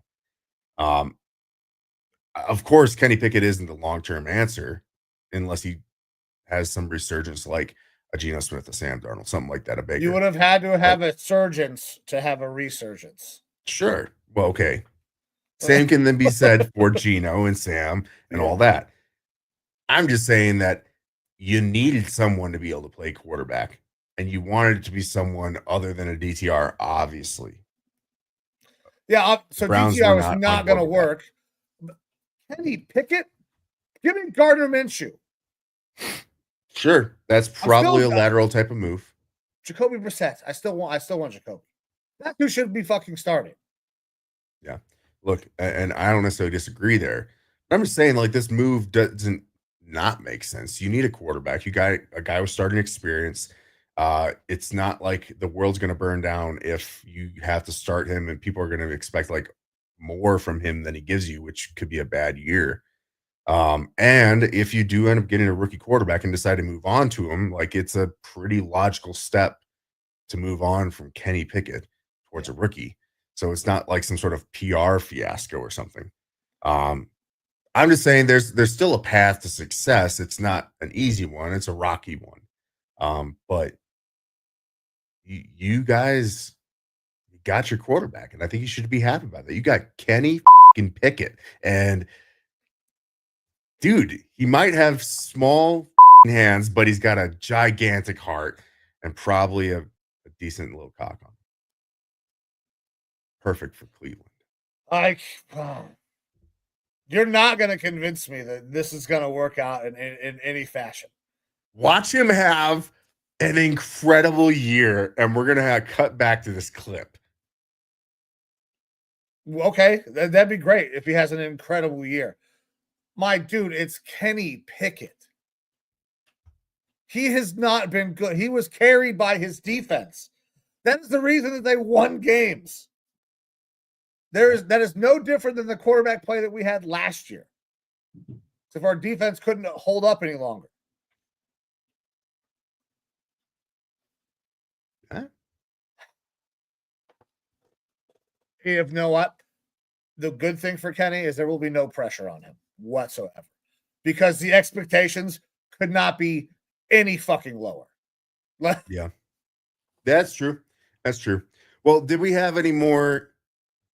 Of course, Kenny Pickett isn't the long-term answer unless he has some resurgence like a Geno Smith, a Sam Darnold, something like that, a Baker. You would have had to have a surgence to have a resurgence. Sure. Well, okay. Same can then be said for Geno and Sam and all that. I'm just saying that you needed someone to be able to play quarterback, and you wanted it to be someone other than a DTR, obviously. Yeah, so DTR was not going to work. Kenny Pickett? Give me Gardner Minshew. Sure. That's probably a lateral type of move. Jacoby Brissett. I still want Jacoby. That who should be fucking starting. Yeah. Look, and I don't necessarily disagree there. But I'm just saying, like, this move doesn't not make sense. You need a quarterback. You got a guy with starting experience. It's not like the world's going to burn down if you have to start him and people are going to expect like more from him than he gives you, which could be a bad year. And if you do end up getting a rookie quarterback and decide to move on to him, like it's a pretty logical step to move on from Kenny Pickett towards a rookie. So it's not like some sort of PR fiasco or something. I'm just saying there's still a path to success. It's not an easy one. It's a rocky one. But you guys got your quarterback, and I think you should be happy about that. You got Kenny Pickett, and dude, he might have small hands, but he's got a gigantic heart and probably a decent little cock on him. Perfect for Cleveland. You're not going to convince me that this is going to work out in any fashion. Watch him have an incredible year, and we're going to cut back to this clip. Okay, that'd be great if he has an incredible year. My dude, it's Kenny Pickett. He has not been good. He was carried by his defense. That is the reason that they won games. That is no different than the quarterback play that we had last year. So if our defense couldn't hold up any longer. Huh? You know what? The good thing for Kenny is there will be no pressure on him whatsoever because the expectations could not be any fucking lower. Yeah, that's true. That's true. Well, did we have any more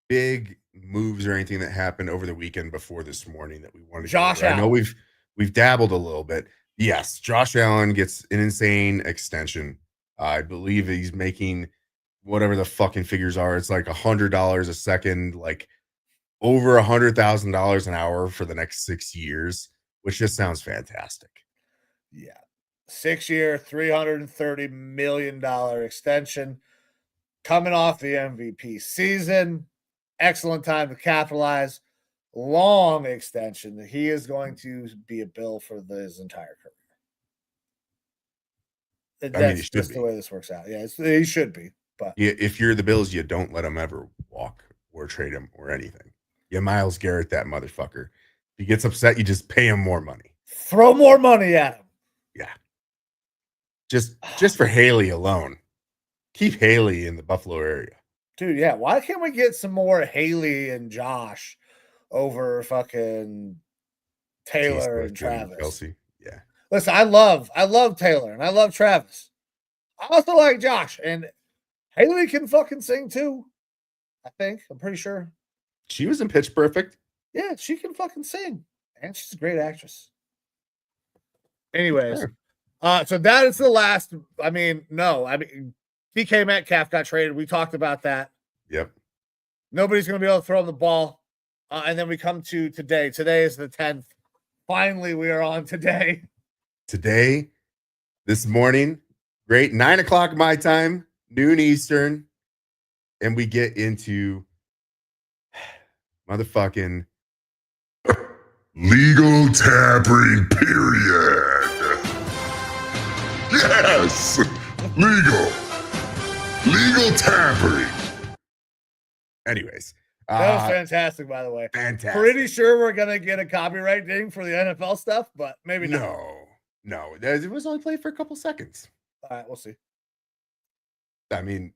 big moves or anything that happened over the weekend before this morning that we wanted to Josh Allen. I know we've dabbled a little bit. Yes, Josh Allen gets an insane extension. I believe he's making whatever the fucking figures are. It's like $100 a second, like over $100,000 an hour for the next 6 years, which just sounds fantastic. Yeah. 6-year, $330 million extension coming off the MVP season. Excellent time to capitalize. Long extension. He is going to be a Bill for his entire career. That's just the way this works out. Yeah, he should be. But yeah, if you're the Bills, you don't let him ever walk or trade him or anything. You Myles Garrett that motherfucker. If he gets upset, you just pay him more money. Throw more money at him. Yeah. Just for Haley alone. Keep Haley in the Buffalo area. Dude, yeah. Why can't we get some more Haley and Josh over fucking Taylor and Travis? Kelsey. Yeah. Listen, I love Taylor and I love Travis. I also like Josh, and Haley can fucking sing too. I think. I'm pretty sure. She was in Pitch Perfect. Yeah, she can fucking sing. And she's a great actress. Anyways, sure. So that is the last. I mean, DK Metcalf got traded. We talked about that. Yep. Nobody's going to be able to throw him the ball. And then we come to today. Today is the 10th. Finally, we are on today. Today, this morning, great 9 o'clock my time, noon Eastern, and we get into motherfucking legal tampering, period. Yes, legal tampering. Anyways, that was fantastic, by the way. Fantastic. Pretty sure we're gonna get a copyright ding for the NFL stuff, but maybe not. No, it was only played for a couple seconds. All right, we'll see. I mean,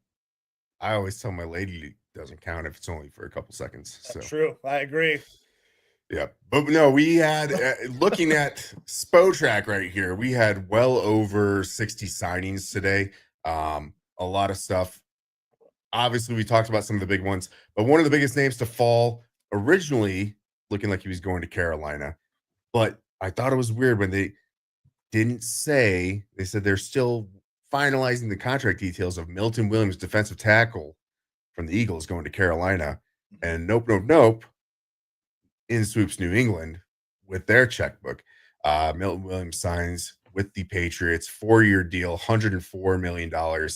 I always tell my lady it doesn't count if it's only for a couple seconds. That's true. I agree. Yeah, but no, we had looking at Spotrac right here. We had well over 60 signings today. A lot of stuff. Obviously, we talked about some of the big ones, but one of the biggest names to fall originally looking like he was going to Carolina. But I thought it was weird when they didn't say, they said they're still finalizing the contract details of Milton Williams, defensive tackle from the Eagles, going to Carolina. And nope. In swoops New England with their checkbook. Milton Williams signs with the Patriots, 4-year deal, $104 million.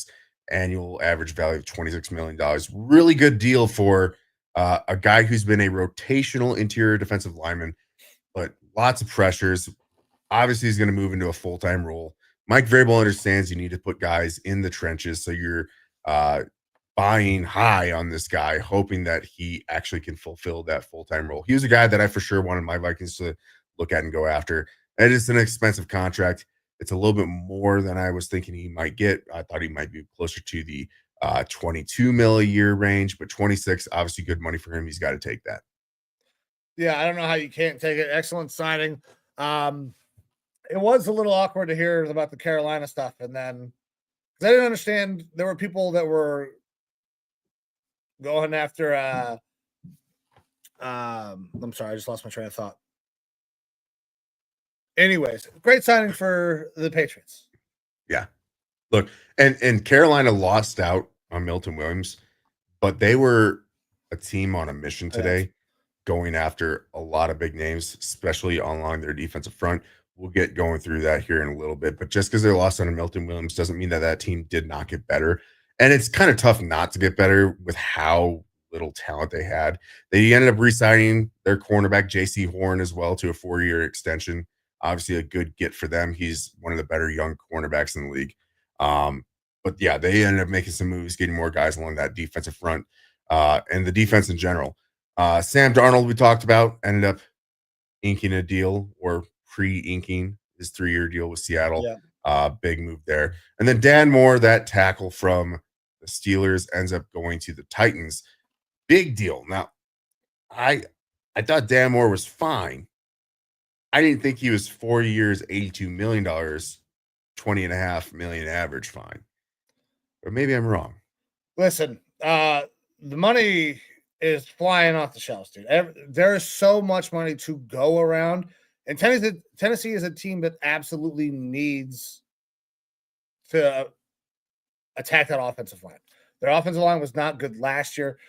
Annual average value of $26 million. Really good deal for a guy who's been a rotational interior defensive lineman, but lots of pressures. Obviously, he's going to move into a full-time role. Mike Vrabel understands you need to put guys in the trenches, so you're buying high on this guy, hoping that he actually can fulfill that full-time role. He was a guy that I for sure wanted my Vikings to look at and go after. It is an expensive contract. It's a little bit more than I was thinking he might get. I thought he might be closer to the 22 mil a year range, but 26, obviously good money for him. He's got to take that. Yeah, I don't know how you can't take it. Excellent signing. It was a little awkward to hear about the Carolina stuff. And then I didn't understand, there were people that were going after I'm sorry, I just lost my train of thought. Anyways, great signing for the Patriots. Yeah. Look, and Carolina lost out on Milton Williams, but they were a team on a mission today, going after a lot of big names, especially along their defensive front. We'll get going through that here in a little bit, but just because they lost on Milton Williams doesn't mean that team did not get better. And it's kind of tough not to get better with how little talent they had. They ended up re-signing their cornerback, J.C. Horn, as well, to a 4-year extension. Obviously a good get for them. He's one of the better young cornerbacks in the league. But yeah, they ended up making some moves, getting more guys along that defensive front and the defense in general. Sam Darnold, we talked about, ended up inking a deal, or pre-inking his 3-year deal with Seattle. Yeah. Big move there. And then Dan Moore, that tackle from the Steelers, ends up going to the Titans. Big deal. Now, I thought Dan Moore was fine. I didn't think he was 4 years, $82 million, $20.5 million average fine. But maybe I'm wrong. Listen, the money is flying off the shelves, dude. There is so much money to go around. And Tennessee is a team that absolutely needs to attack that offensive line. Their offensive line was not good last year.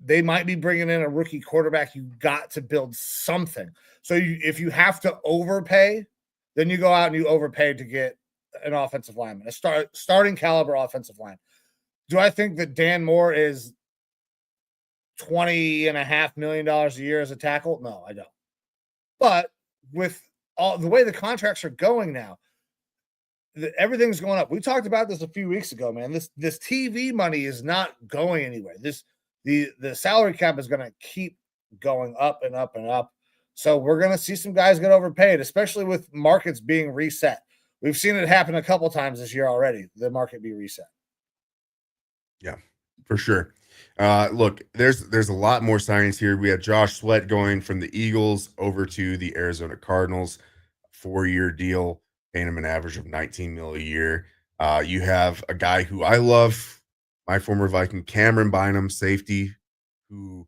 They might be bringing in a rookie quarterback. You got to build something. So if you have to overpay, then you go out and you overpay to get an offensive lineman, a starting caliber offensive line. Do I think that Dan Moore is $20.5 million a year as a tackle? No, I don't. But with all the way the contracts are going now, everything's going up. We talked about this a few weeks ago, man. This TV money is not going anywhere. The salary cap is going to keep going up and up and up. So we're going to see some guys get overpaid, especially with markets being reset. We've seen it happen a couple times this year already, the market be reset. Yeah, for sure. Look, there's a lot more signings here. We had Josh Sweat going from the Eagles over to the Arizona Cardinals, 4-year deal, paying him an average of $19 million a year. You have a guy who I love, my former Viking, Cameron Bynum, safety, who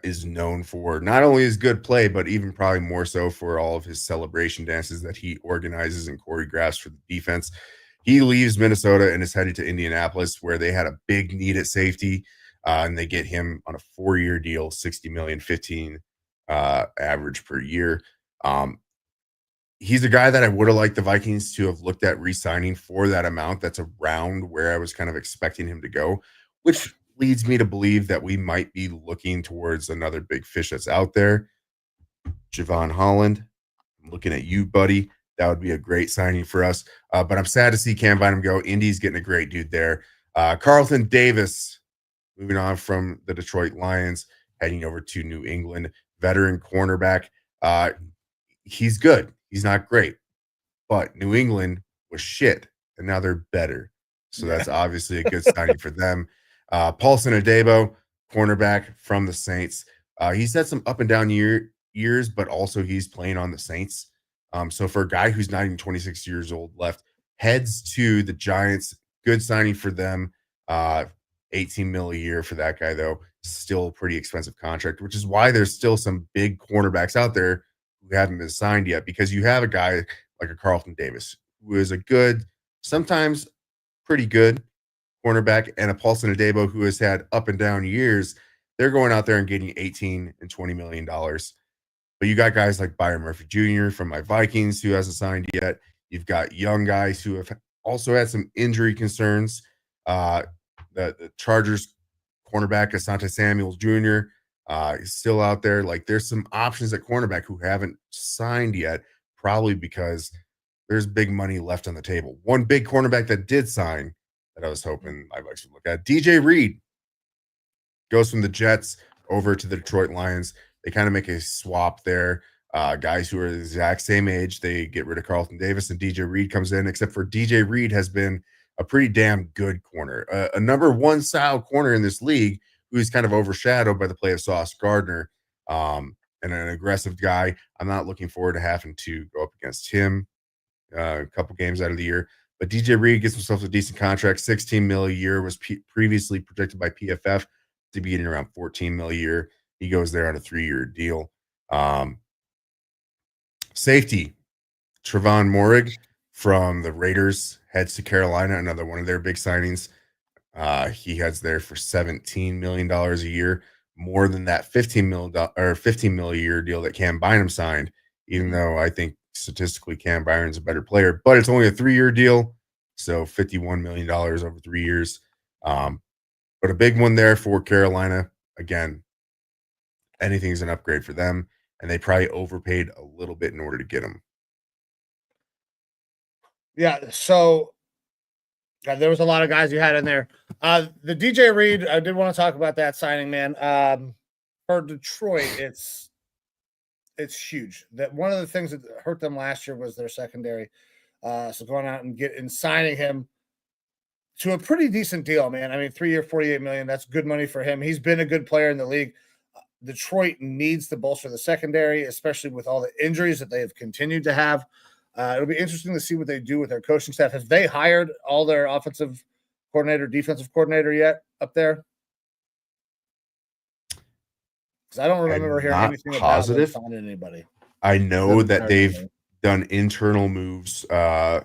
is known for not only his good play, but even probably more so for all of his celebration dances that he organizes and choreographs for the defense. He leaves Minnesota and is headed to Indianapolis, where they had a big need at safety. and they get him on a 4-year deal, 60 million, 15 average per year. He's a guy that I would have liked the Vikings to have looked at re-signing for that amount. That's around where I was kind of expecting him to go, which leads me to believe that we might be looking towards another big fish that's out there. Javon Holland, I'm looking at you, buddy. That would be a great signing for us. But I'm sad to see Cam Bynum go. Indy's getting a great dude there. Carlton Davis, moving on from the Detroit Lions, heading over to New England, veteran cornerback. He's good. He's not great, but New England was shit, and now they're better. So that's obviously a good signing for them. Paulson Adebo, cornerback from the Saints. He's had some up and down years, but also he's playing on the Saints. So for a guy who's not even 26 years old left, heads to the Giants. Good signing for them. 18 mil a year for that guy, though. Still a pretty expensive contract, which is why there's still some big cornerbacks out there who haven't been signed yet, because you have a guy like a Carlton Davis, who is a good, sometimes pretty good cornerback, and a Paulson Adebo, who has had up and down years. They're going out there and getting 18 and $20 million. But you got guys like Byron Murphy Jr. from my Vikings, who hasn't signed yet. You've got young guys who have also had some injury concerns. The Chargers cornerback, Asante Samuels Jr., is still out there. Like, there's some options at cornerback who haven't signed yet, probably because there's big money left on the table. One big cornerback that did sign that I was hoping my Vikes would look at, DJ Reed, goes from the Jets over to the Detroit Lions. They kind of make a swap there. Guys who are the exact same age. They get rid of Carlton Davis, and DJ Reed comes in, except for DJ Reed has been a pretty damn good corner, a number one style corner in this league, who's kind of overshadowed by the play of Sauce Gardner, and an aggressive guy. I'm not looking forward to having to go up against him a couple games out of the year. But DJ Reed gets himself a decent contract. 16 mil a year was previously projected by PFF to be getting around 14 mil a year. He goes there on a 3-year deal. Safety, Trevon Moehrig from the Raiders heads to Carolina, another one of their big signings. He heads there for $17 million a year, more than that 15 mil a year deal that Cam Bynum signed, even though I think statistically Cam Byron's a better player, but it's only a 3-year deal, so $51 million over 3 years. But a big one there for Carolina. Again, anything's an upgrade for them, and they probably overpaid a little bit in order to get him. Yeah, so there was a lot of guys you had in there. The DJ Reed, I did want to talk about that signing, man. For Detroit, it's huge. That one of the things that hurt them last year was their secondary. So going out and signing him to a pretty decent deal, man. I mean, 3-year, $48 million. That's good money for him. He's been a good player in the league. Detroit needs to bolster the secondary, especially with all the injuries that they have continued to have. It'll be interesting to see what they do with their coaching staff. Have they hired all their offensive coordinator, defensive coordinator yet up there? Because I don't remember hearing anything about them signing anybody. I know that they've done internal moves. I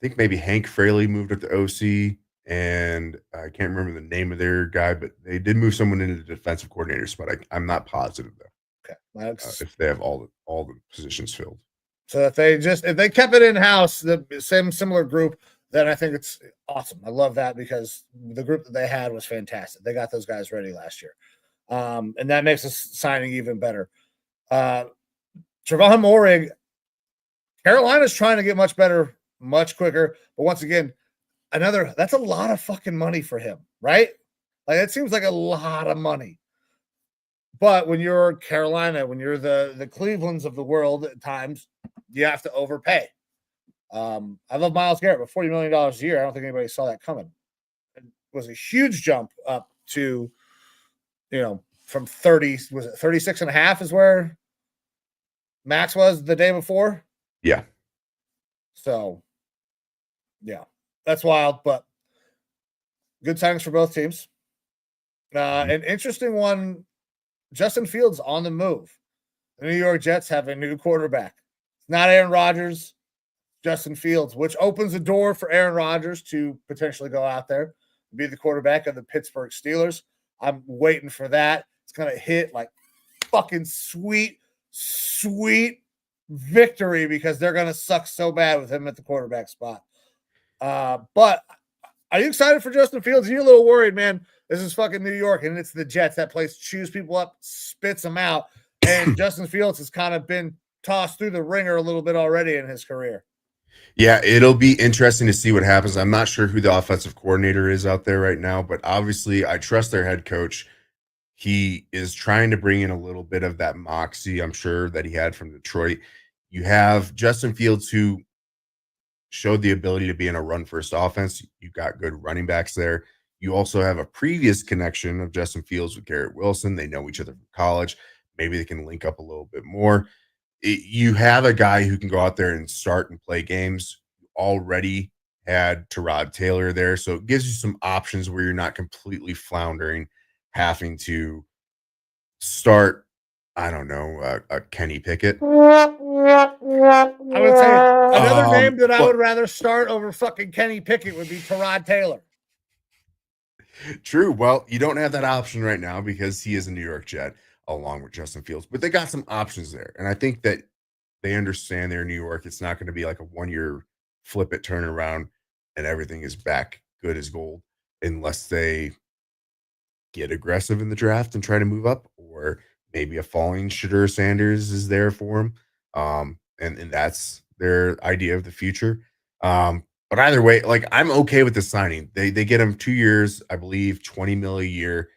think maybe Hank Fraley moved up to OC, and I can't remember the name of their guy, but they did move someone into the defensive coordinator spot. I'm not positive though. Okay, if they have all the positions filled. So if they kept it in house, the similar group, then I think it's awesome. I love that, because the group that they had was fantastic. They got those guys ready last year, and that makes us signing even better. Trevon Moehrig, Carolina's trying to get much better, much quicker, but once again, that's a lot of fucking money for him, right? Like, it seems like a lot of money. But when you're Carolina, when you're the Clevelands of the world, at times you have to overpay. I love Myles Garrett, but $40 million a year, I don't think anybody saw that coming. It was a huge jump up to, from 30, was it 36 and a half is where Max was the day before? Yeah. So, yeah, that's wild, but good signings for both teams. An interesting one, Justin Fields on the move. The New York Jets have a new quarterback. It's not Aaron Rodgers, Justin Fields, which opens the door for Aaron Rodgers to potentially go out there and be the quarterback of the Pittsburgh Steelers. I'm waiting for that. It's going to hit like fucking sweet victory because they're going to suck so bad with him at the quarterback spot. But are you excited for Justin Fields? You're a little worried, man. This is fucking New York, and it's the Jets. That place chews people up, spits them out. And Justin Fields has kind of been tossed through the ringer a little bit already in his career. Yeah, it'll be interesting to see what happens. I'm not sure who the offensive coordinator is out there right now, but obviously I trust their head coach. He is trying to bring in a little bit of that moxie, I'm sure, that he had from Detroit. You have Justin Fields, who showed the ability to be in a run-first offense. You've got good running backs there. You also have a previous connection of Justin Fields with Garrett Wilson. They know each other from college. Maybe they can link up a little bit more. You have a guy who can go out there and start and play games. You already had Tyrod Taylor there, so it gives you some options where you're not completely floundering, having to start, I don't know, Kenny Pickett. I would say another name that I would rather start over fucking Kenny Pickett would be Tyrod Taylor. True. Well, you don't have that option right now because he is a New York Jet along with Justin Fields, but they got some options there. And I think that they understand they're in New York. It's not going to be like a 1 year flip it, turn around, and everything is back good as gold unless they get aggressive in the draft and try to move up, or maybe a falling Shadur Sanders is there for him. And that's their idea of the future. But either way, like, I'm okay with the signing. They get him 2 years, I believe, 20 mil a year,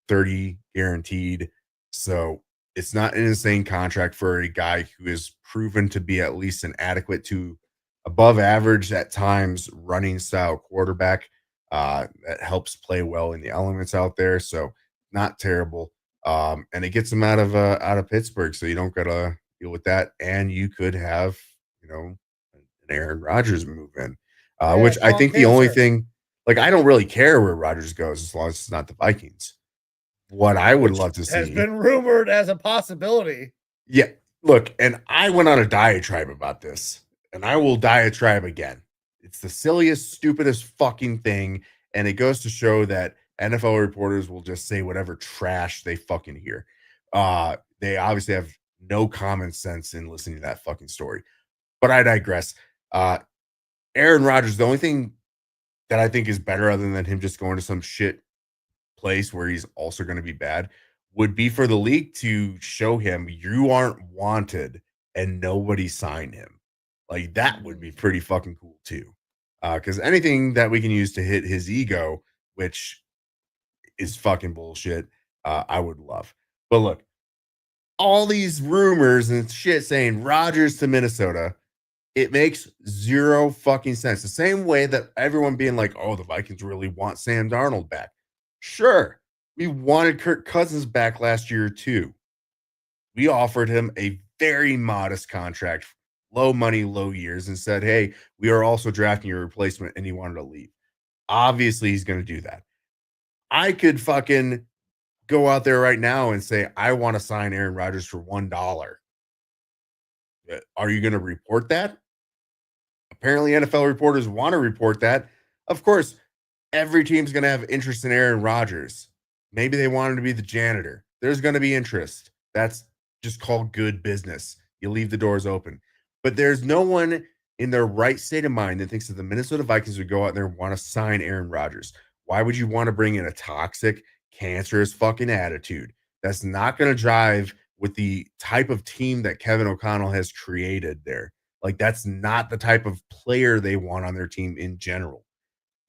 30 guaranteed. So it's not an insane contract for a guy who is proven to be at least an adequate to above average at times running style quarterback that helps play well in the elements out there. So not terrible. And it gets them out of Pittsburgh, so you don't gotta deal with that. And you could have, an Aaron Rodgers move in, which I think the only thing, like, I don't really care where Rodgers goes as long as it's not the Vikings. What I would love to see has been rumored as a possibility. Yeah, look, and I went on a diatribe about this, and I will diatribe again. It's the silliest, stupidest fucking thing, and it goes to show that NFL reporters will just say whatever trash they fucking hear. They obviously have no common sense in listening to that fucking story. But I digress. Aaron Rodgers, the only thing that I think is better other than him just going to some shit place where he's also going to be bad would be for the league to show him you aren't wanted and nobody signed him. Like, that would be pretty fucking cool too. Because anything that we can use to hit his ego, which is fucking bullshit, I would love. But look, all these rumors and shit saying Rodgers to Minnesota, it makes zero fucking sense. The same way that everyone being like, oh, the Vikings really want Sam Darnold back. Sure, we wanted Kirk Cousins back last year too. We offered him a very modest contract, low money, low years, and said, hey, we are also drafting your replacement, and he wanted to leave. Obviously, he's going to do that. I could fucking go out there right now and say, I want to sign Aaron Rodgers for $1. Are you going to report that? Apparently, NFL reporters want to report that. Of course, every team's going to have interest in Aaron Rodgers. Maybe they want him to be the janitor. There's going to be interest. That's just called good business. You leave the doors open. But there's no one in their right state of mind that thinks that the Minnesota Vikings would go out there and want to sign Aaron Rodgers. Why would you want to bring in a toxic, cancerous fucking attitude? That's not going to drive with the type of team that Kevin O'Connell has created there. Like, that's not the type of player they want on their team in general.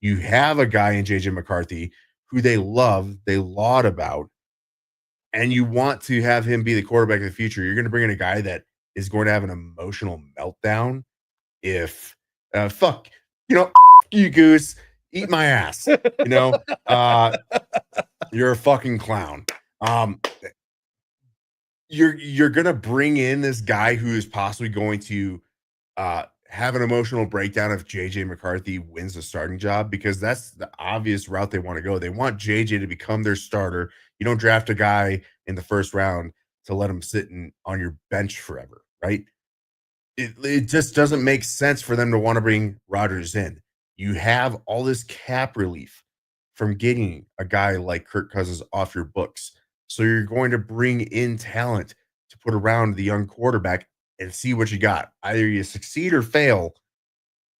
You have a guy in JJ McCarthy who they love, they laud about, and you want to have him be the quarterback of the future. You're going to bring in a guy that is going to have an emotional meltdown if fuck, you Goose, eat my ass. You're a fucking clown. You're going to bring in this guy who is possibly going to have an emotional breakdown if JJ McCarthy wins the starting job, because that's the obvious route they want to go. They want JJ to become their starter. You don't draft a guy in the first round to let him sit on your bench forever, right? It just doesn't make sense for them to want to bring Rodgers in. You have all this cap relief from getting a guy like Kirk Cousins off your books. So you're going to bring in talent to put around the young quarterback and see what you got. Either you succeed or fail,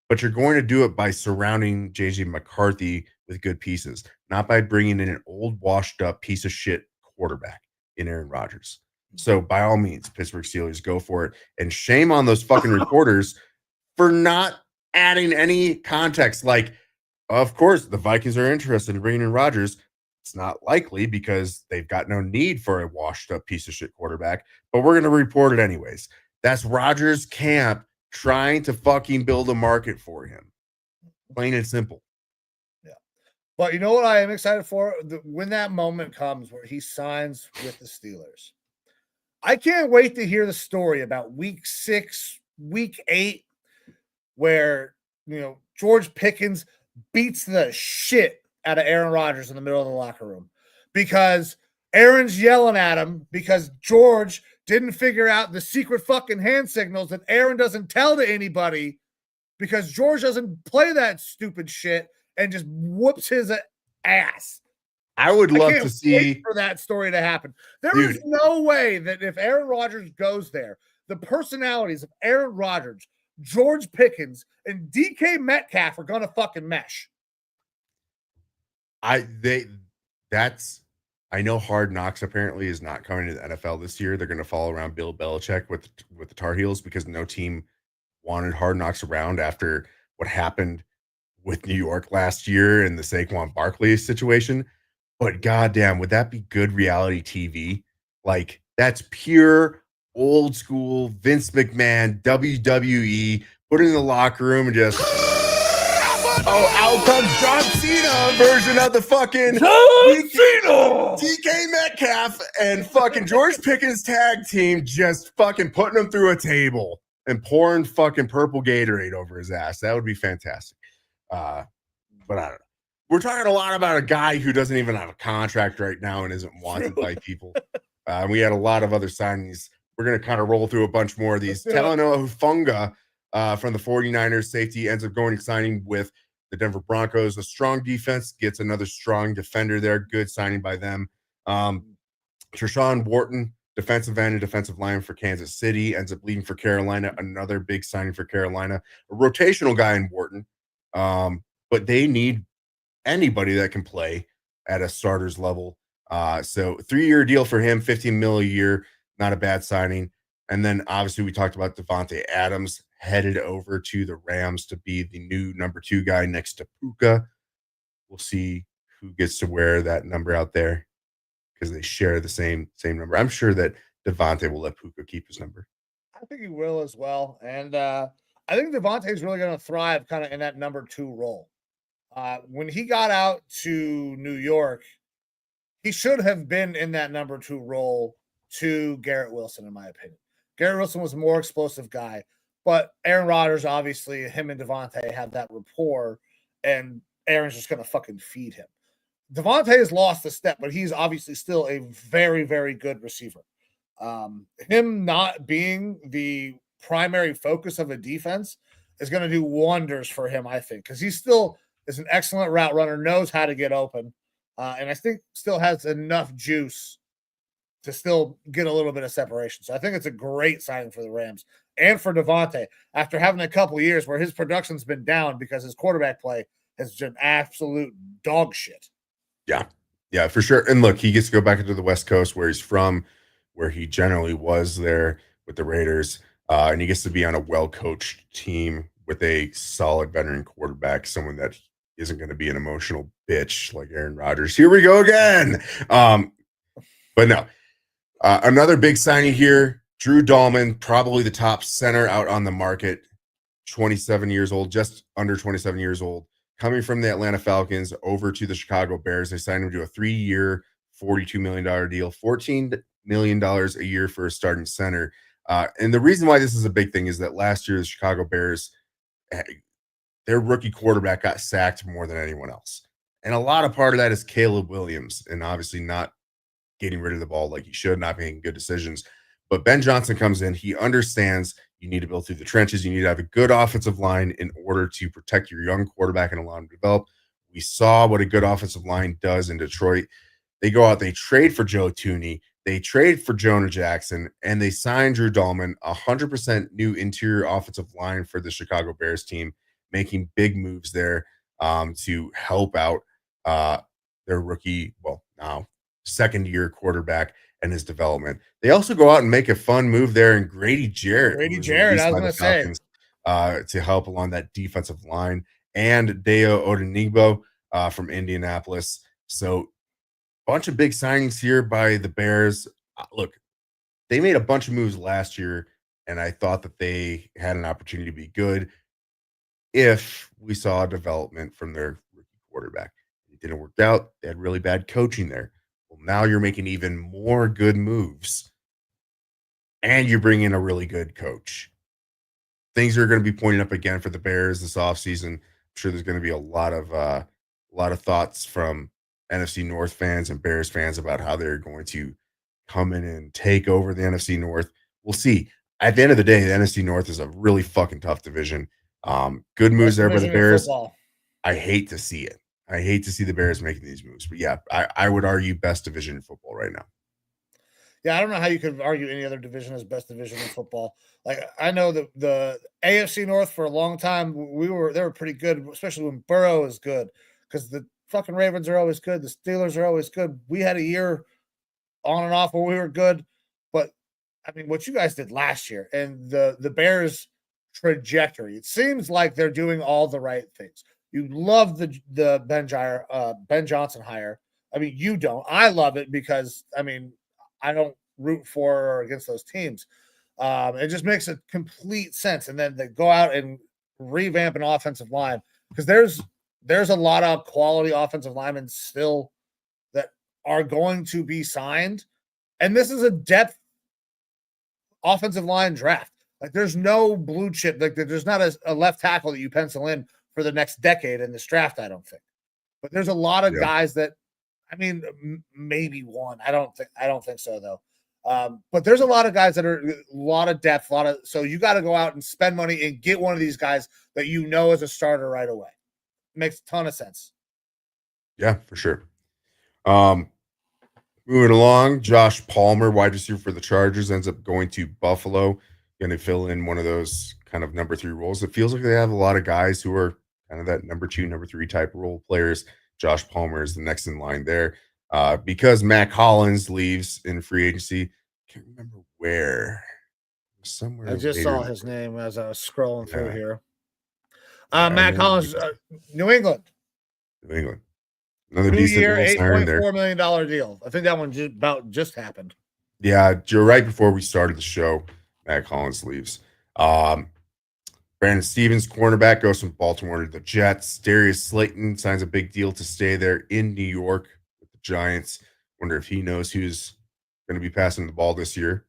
but you're going to do it by surrounding JJ McCarthy with good pieces, not by bringing in an old, washed up piece of shit quarterback in Aaron Rodgers. So by all means, Pittsburgh Steelers, go for it. And shame on those fucking reporters for not adding any context. Like, of course, the Vikings are interested in bringing in Rodgers. It's not likely because they've got no need for a washed up piece of shit quarterback, but we're going to report it anyways. That's Rodgers' camp trying to fucking build a market for him. Plain and simple. Yeah. But you know what I am excited for? When that moment comes where he signs with the Steelers. I can't wait to hear the story about week 6, week 8, where, George Pickens beats the shit out of Aaron Rodgers in the middle of the locker room because Aaron's yelling at him because George didn't figure out the secret fucking hand signals that Aaron doesn't tell to anybody because George doesn't play that stupid shit and just whoops his ass. I would love to see for that story to happen. There is no way that if Aaron Rodgers goes there, the personalities of Aaron Rodgers, George Pickens, and DK Metcalf are gonna fucking mesh. I know Hard Knocks apparently is not coming to the NFL this year. They're going to follow around Bill Belichick with the Tar Heels because no team wanted Hard Knocks around after what happened with New York last year and the Saquon Barkley situation. But goddamn, would that be good reality TV? Like, that's pure old school Vince McMahon, WWE, put it in the locker room and just, out comes John Cena version of the fucking DK Metcalf and fucking George Pickens tag team, just fucking putting him through a table and pouring fucking purple Gatorade over his ass. That would be fantastic. But I don't know. We're talking a lot about a guy who doesn't even have a contract right now and isn't wanted by people. We had a lot of other signings. We're going to kind of roll through a bunch more of these. Talanoa Hufanga from the 49ers safety ends up going and signing with the Denver Broncos. A strong defense gets another strong defender there. Good signing by them. Treshawn Wharton, defensive end and defensive lineman for Kansas City, ends up leaving for Carolina. Another big signing for Carolina. A rotational guy in Wharton. But they need anybody that can play at a starter's level. So 3-year deal for him, $15 million a year, not a bad signing. And then obviously we talked about Devontae Adams headed over to the Rams to be the new number 2 guy next to Puka. We'll see who gets to wear that number out there because they share the same number. I'm sure that Devontae will let Puka keep his number. I think he will as well. And I think Devontae is really going to thrive kind of in that number 2 role. When he got out to New York, he should have been in that number 2 role to Garrett Wilson, in my opinion. Garrett Wilson was a more explosive guy, but Aaron Rodgers, obviously, him and Devontae have that rapport, and Aaron's just going to fucking feed him. Devontae has lost a step, but he's obviously still a very, very good receiver. Him not being the primary focus of a defense is going to do wonders for him, I think, because he still is an excellent route runner, knows how to get open, and I think still has enough juice to still get a little bit of separation. So I think it's a great signing for the Rams and for Devontae after having a couple of years where his production's been down because his quarterback play has been absolute dog shit. Yeah, for sure. And look, he gets to go back into the West Coast where he's from, where he generally was there with the Raiders, and he gets to be on a well-coached team with a solid veteran quarterback, someone that isn't going to be an emotional bitch like Aaron Rodgers. Here we go again. But no, another big signing here, Drew Dahlman, probably the top center out on the market, 27 years old, just under 27 years old, coming from the Atlanta Falcons over to the Chicago Bears. They signed him to a 3-year, $42 million deal, $14 million a year for a starting center. And the reason why this is a big thing is that last year, the Chicago Bears, their rookie quarterback got sacked more than anyone else. And a lot of part of that is Caleb Williams and obviously not getting rid of the ball like he should, not making good decisions. But Ben Johnson comes in. He understands you need to build through the trenches. You need to have a good offensive line in order to protect your young quarterback and allow him to develop. We saw what a good offensive line does in Detroit. They go out, they trade for Joe Thuney, they trade for Jonah Jackson, and they sign Drew Dahlman, 100% new interior offensive line for the Chicago Bears team, making big moves there to help out their rookie, well, now second-year quarterback and his development. They also go out and make a fun move there in Grady Jarrett, Grady who was Jarrett, I released was by going the to say. Falcons to help along that defensive line, and Deo Odenigbo from Indianapolis. So bunch of big signings here by the Bears. Look, they made a bunch of moves last year, and I thought that they had an opportunity to be good if we saw development from their rookie quarterback. It didn't work out. They had really bad coaching there. Well, now you're making even more good moves, and you bring in a really good coach. Things are going to be pointing up again for the Bears this offseason. I'm sure there's going to be a lot of thoughts from NFC North fans and Bears fans about how they're going to come in and take over the NFC North. We'll see. At the end of the day, the NFC North is a really fucking tough division. Good moves there by the Bears. I hate to see it. I hate to see the Bears making these moves. But yeah, I would argue best division in football right now. Yeah, I don't know how you could argue any other division as best division in football. Like, I know the AFC North for a long time, they were pretty good, especially when Burrow is good, because the fucking Ravens are always good. The Steelers are always good. We had a year on and off where we were good, but I mean, what you guys did last year and the Bears trajectory, it seems like they're doing all the right things. You love the Ben Johnson hire. I mean, you don't. I love it because, I mean, I don't root for or against those teams. It just makes a complete sense. And then they go out and revamp an offensive line, because there's a lot of quality offensive linemen still that are going to be signed. And this is a depth offensive line draft. Like, there's no blue chip. Like, there's not a left tackle that you pencil in for the next decade in this draft, I don't think. But there's a lot of guys that, I mean, maybe one. I don't think so, though. But there's a lot of guys that are a lot of depth, so you got to go out and spend money and get one of these guys that you know as a starter right away. It makes a ton of sense. Yeah, for sure. Moving along, Josh Palmer, wide receiver for the Chargers, ends up going to Buffalo, going to fill in one of those kind of number 3 roles. It feels like they have a lot of guys who are kind of that number 2, number 3 type role players. Josh Palmer is the next in line there. Because Matt Collins leaves in free agency. Can't remember where. Somewhere. I just saw his name as I was scrolling through here. Matt Collins, New England. New England. Another decent year, $8.4 million deal. I think that one just happened. Yeah, right before we started the show, Matt Collins leaves. Brandon Stevens, cornerback, goes from Baltimore to the Jets. Darius Slayton signs a big deal to stay there in New York with the Giants. Wonder if he knows who's going to be passing the ball this year.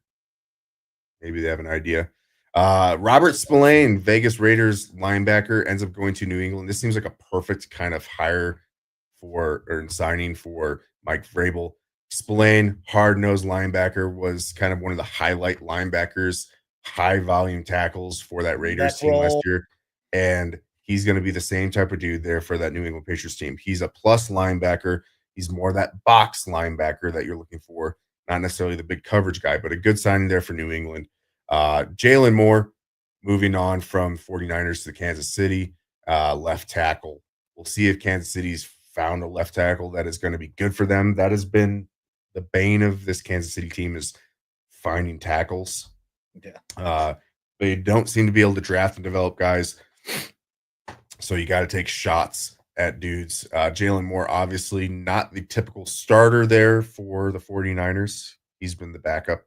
Maybe they have an idea. Robert Spillane, Vegas Raiders linebacker, ends up going to New England. This seems like a perfect kind of hire signing for Mike Vrabel. Spillane, hard-nosed linebacker, was kind of one of the highlight linebackers, high-volume tackles for that Raiders team last year. And he's going to be the same type of dude there for that New England Patriots team. He's a plus linebacker. He's more that box linebacker that you're looking for, not necessarily the big coverage guy, but a good signing there for New England. Jalen Moore, moving on from 49ers to Kansas City, left tackle. We'll see if Kansas City's found a left tackle that is going to be good for them. That has been the bane of this Kansas City team, is finding tackles. Yeah. They don't seem to be able to draft and develop guys. So you got to take shots at dudes. Jalen Moore, obviously not the typical starter there for the 49ers. He's been the backup.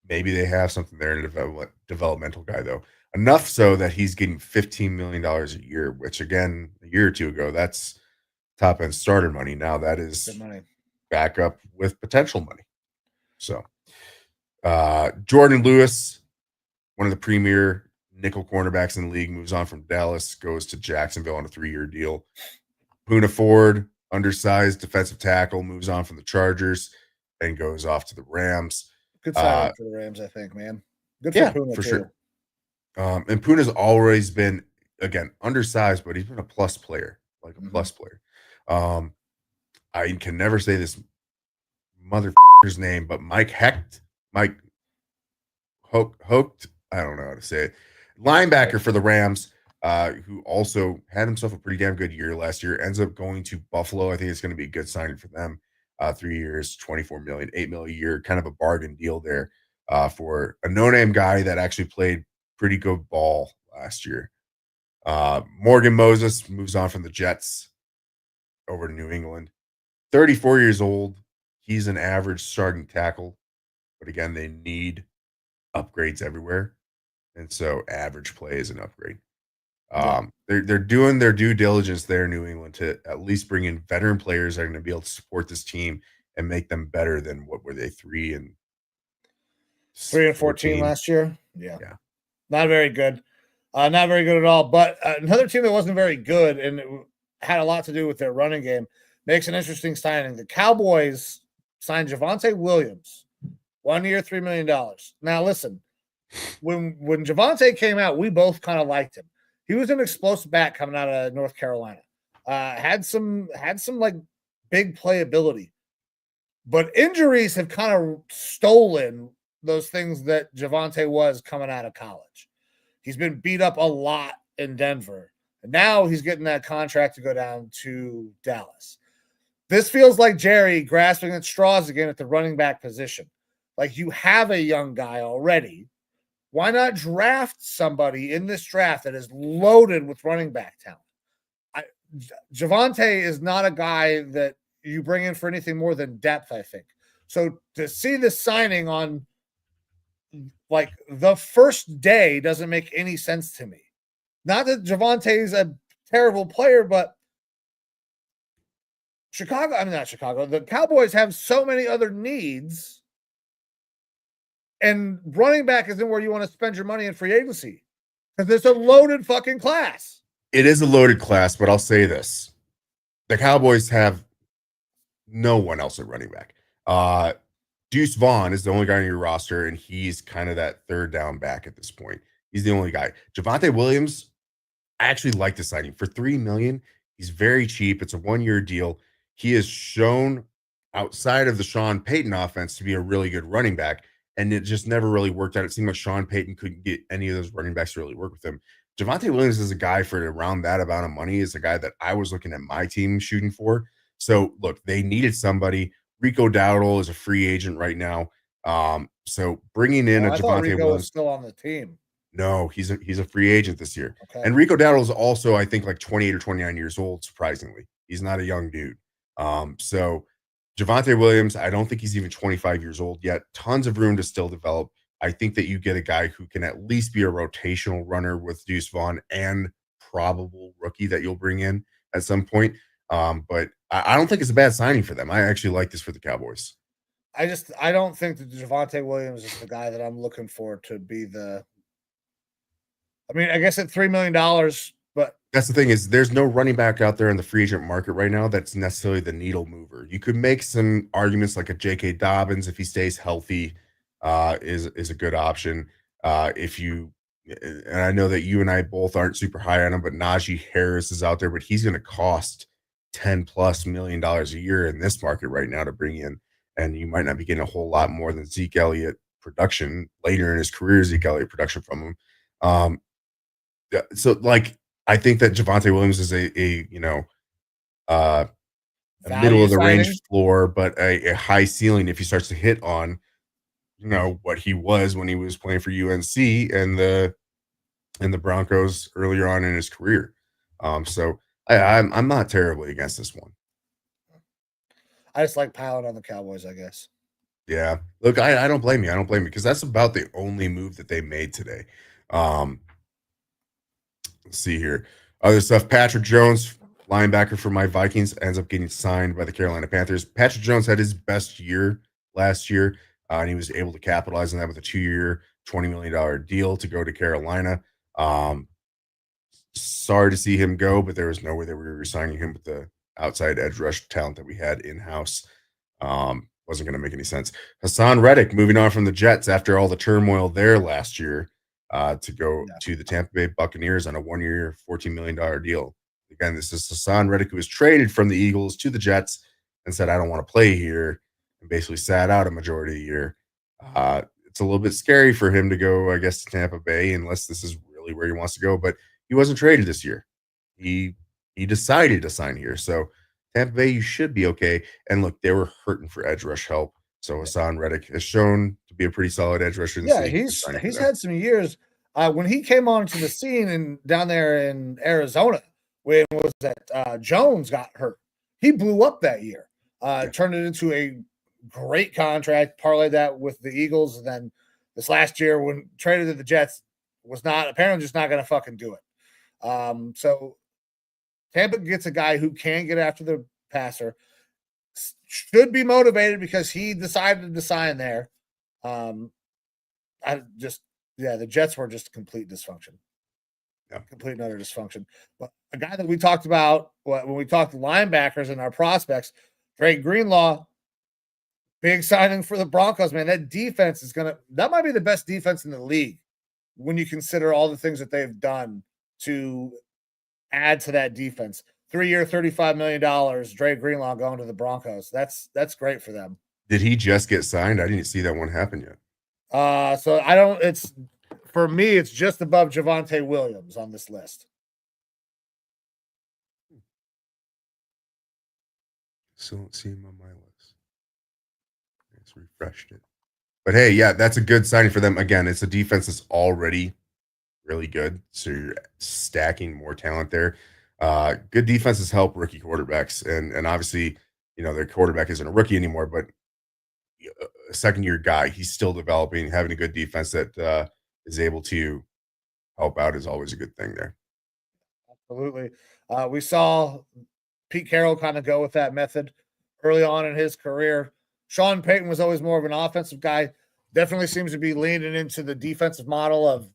Maybe they have something there in a developmental guy, though. Enough so that he's getting $15 million a year, which, again, a year or two ago, that's top-end starter money. Now that is backup with potential money. So Jordan Lewis, one of the premier nickel cornerbacks in the league, moves on from Dallas, goes to Jacksonville on a 3-year deal. Poona Ford, undersized defensive tackle, moves on from the Chargers and goes off to the Rams. Good signing for the Rams, I think, man. Good for Poona, for too. Sure. And Poona's always been again, undersized, but he's been a plus player, like a plus player. I can never say this motherfucker's name, but Mike Hooked, I don't know how to say it. Linebacker for the Rams, who also had himself a pretty damn good year last year, ends up going to Buffalo. I think it's going to be a good signing for them. 3 years, 24 million, 8 million a year, kind of a bargain deal there for a no-name guy that actually played pretty good ball last year. Morgan Moses moves on from the Jets over to New England. 34 years old. He's an average starting tackle, but again, they need upgrades everywhere, and so average play is an upgrade. They're doing their due diligence there in New England to at least bring in veteran players that are going to be able to support this team and make them better than what were they 3 and 14 last year. Yeah. Not very good. Not very good at all. But another team that wasn't very good and it had a lot to do with their running game makes an interesting signing. The Cowboys signed Javonte Williams, 1 year, $3 million. Now, listen, when Javonte came out, we both kind of liked him. He was an explosive back coming out of North Carolina. Had some like big playability, but injuries have kind of stolen those things that Javonte was coming out of college. He's been beat up a lot in Denver. And now he's getting that contract to go down to Dallas. This feels like Jerry grasping at straws again at the running back position. Like, you have a young guy already. Why not draft somebody in this draft that is loaded with running back talent? Javonte is not a guy that you bring in for anything more than depth, I think. So to see this signing on like the first day doesn't make any sense to me. Not that Javonte is a terrible player, but the Cowboys have so many other needs, and running back isn't where you want to spend your money in free agency because it's a loaded fucking class. It is a loaded class, but I'll say this. The Cowboys have no one else at running back. Deuce Vaughn is the only guy on your roster, and he's kind of that third down back at this point. He's the only guy. Javonte Williams, I actually like the signing. For $3 million, he's very cheap. It's a 1-year deal. He has shown outside of the Sean Payton offense to be a really good running back, and it just never really worked out. It seemed like Sean Payton couldn't get any of those running backs to really work with him. Javonte Williams is a guy for around that amount of money, is a guy that I was looking at my team shooting for. So, look, they needed somebody. Rico Dowdle is a free agent right now. So bringing in a Javonte Williams was still on the team. No, he's a free agent this year. Okay. And Rico Dowdle is also, I think, like 28 or 29 years old, surprisingly. He's not a young dude. So Javonte Williams, I don't think he's even 25 years old yet. Tons of room to still develop. I think that you get a guy who can at least be a rotational runner with Deuce Vaughn and probable rookie that you'll bring in at some point. But I don't think it's a bad signing for them. I actually like this for the Cowboys. I don't think that Javonte Williams is the guy that I'm looking for to be the. I mean, I guess at $3 million, but that's the thing is there's no running back out there in the free agent market right now that's necessarily the needle mover. You could make some arguments like a J.K. Dobbins if he stays healthy, is a good option. And I know that you and I both aren't super high on him, but Najee Harris is out there, but he's going to cost $10+ million a year in this market right now to bring in, and you might not be getting a whole lot more than Zeke Elliott production later in his career. Zeke Elliott production from him. So like I think that Javonte Williams is a middle of the range floor, but a high ceiling if he starts to hit on what he was when he was playing for UNC and the Broncos earlier on in his career. So I'm not terribly against this one. I just like piling on the Cowboys, I guess. Yeah. Look, I don't blame you. I don't blame you because that's about the only move that they made today. Let's see here. Other stuff. Patrick Jones, linebacker for my Vikings, ends up getting signed by the Carolina Panthers. Patrick Jones had his best year last year, and he was able to capitalize on that with a 2-year, $20 million deal to go to Carolina. Sorry to see him go, but there was no way that we were signing him with the outside edge rush talent that we had in-house. Wasn't going to make any sense. Hassan Reddick moving on from the Jets after all the turmoil there last year. to go to the Tampa Bay Buccaneers on a 1-year, $14 million deal. Again, this is Hassan Reddick, who was traded from the Eagles to the Jets and said, I don't want to play here, and basically sat out a majority of the year. It's a little bit scary for him to go, I guess, to Tampa Bay, unless this is really where he wants to go. But he wasn't traded this year. He decided to sign here. So Tampa Bay, you should be okay. And look, they were hurting for edge rush help. So Hassan Reddick has shown to be a pretty solid edge rusher. He's had some years. When he came onto the scene and down there in Arizona, when was that Jones got hurt, he blew up that year. Turned it into a great contract, parlayed that with the Eagles, and then this last year when traded to the Jets was apparently just not going to fucking do it. So Tampa gets a guy who can get after the passer, should be motivated because he decided to sign there. The Jets were just complete dysfunction. Yeah. Complete and utter dysfunction. But a guy that we talked about when we talked linebackers and our prospects, Drake Greenlaw, big signing for the Broncos, man. That defense that might be the best defense in the league when you consider all the things that they've done to add to that defense. 3-year, $35 million, Drake Greenlaw going to the Broncos. That's great for them. Did he just get signed? I didn't see that one happen yet. For me, it's just above Javonte Williams on this list. Still don't see him on my list. I just refreshed it. But hey, yeah, that's a good signing for them. Again, it's a defense that's already really good. So you're stacking more talent there. Good defenses help rookie quarterbacks. And obviously, their quarterback isn't a rookie anymore, but a second-year guy, he's still developing. Having a good defense that is able to help out is always a good thing there. Absolutely. We saw Pete Carroll kind of go with that method early on in his career. Sean Payton was always more of an offensive guy. Definitely seems to be leaning into the defensive model of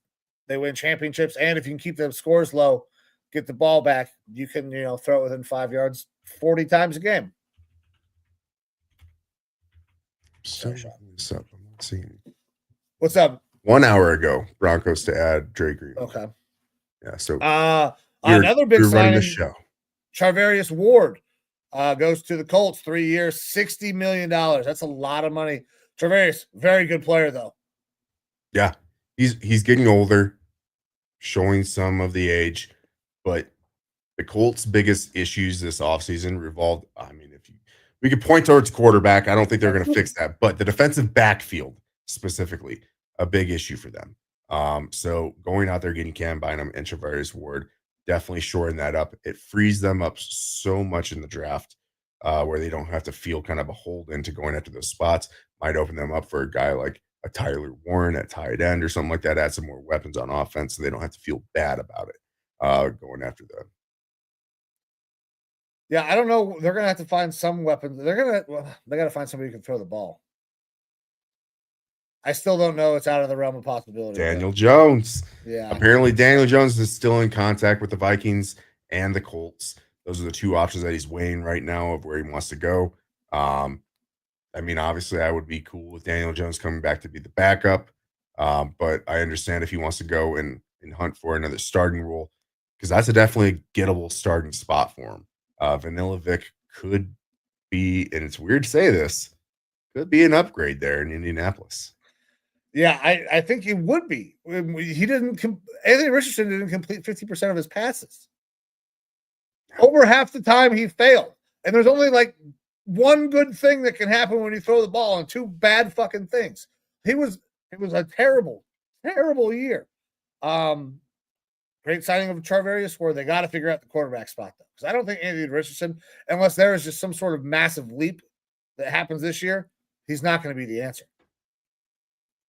they win championships, and if you can keep the scores low, get the ball back, you can throw it within 5 yards 40 times a game. What's up? I'm not seeing. What's up? 1 hour ago, Broncos to add Drake Green. Okay. Yeah. So another big signing. The show. Charvarius Ward goes to the Colts, 3 years, $60 million. That's a lot of money. Charvarius, very good player though. Yeah, he's getting older, showing some of the age, but the Colts' biggest issues this offseason revolved. I mean, we could point towards quarterback. I don't think they're going to fix that, but the defensive backfield specifically, a big issue for them. So going out there, getting Cam Bynum and Charvarius Ward, definitely shoring that up. It frees them up so much in the draft where they don't have to feel kind of beholden to going after those spots. Might open them up for a guy like a Tyler Warren at tight end or something like that. Add some more weapons on offense so they don't have to feel bad about it going after them. Yeah, I don't know. They're going to have to find some weapons. They got to find somebody who can throw the ball. I still don't know. It's out of the realm of possibility. Daniel Jones. Yeah. Apparently, Daniel Jones is still in contact with the Vikings and the Colts. Those are the two options that he's weighing right now of where he wants to go. I mean, obviously, I would be cool with Daniel Jones coming back to be the backup. But I understand if he wants to go and hunt for another starting role, because that's a definitely gettable starting spot for him. Vanilla Vic could be, and it's weird to say this, could be an upgrade there in Indianapolis. Yeah, I think he would be. Anthony Richardson didn't complete 50% of his passes. Over half the time he failed. And there's only like one good thing that can happen when you throw the ball and two bad fucking things. It was a terrible, terrible year. Great signing of Charvarius Ward. They got to figure out the quarterback spot though. Because I don't think Anthony Richardson, unless there is just some sort of massive leap that happens this year, he's not going to be the answer.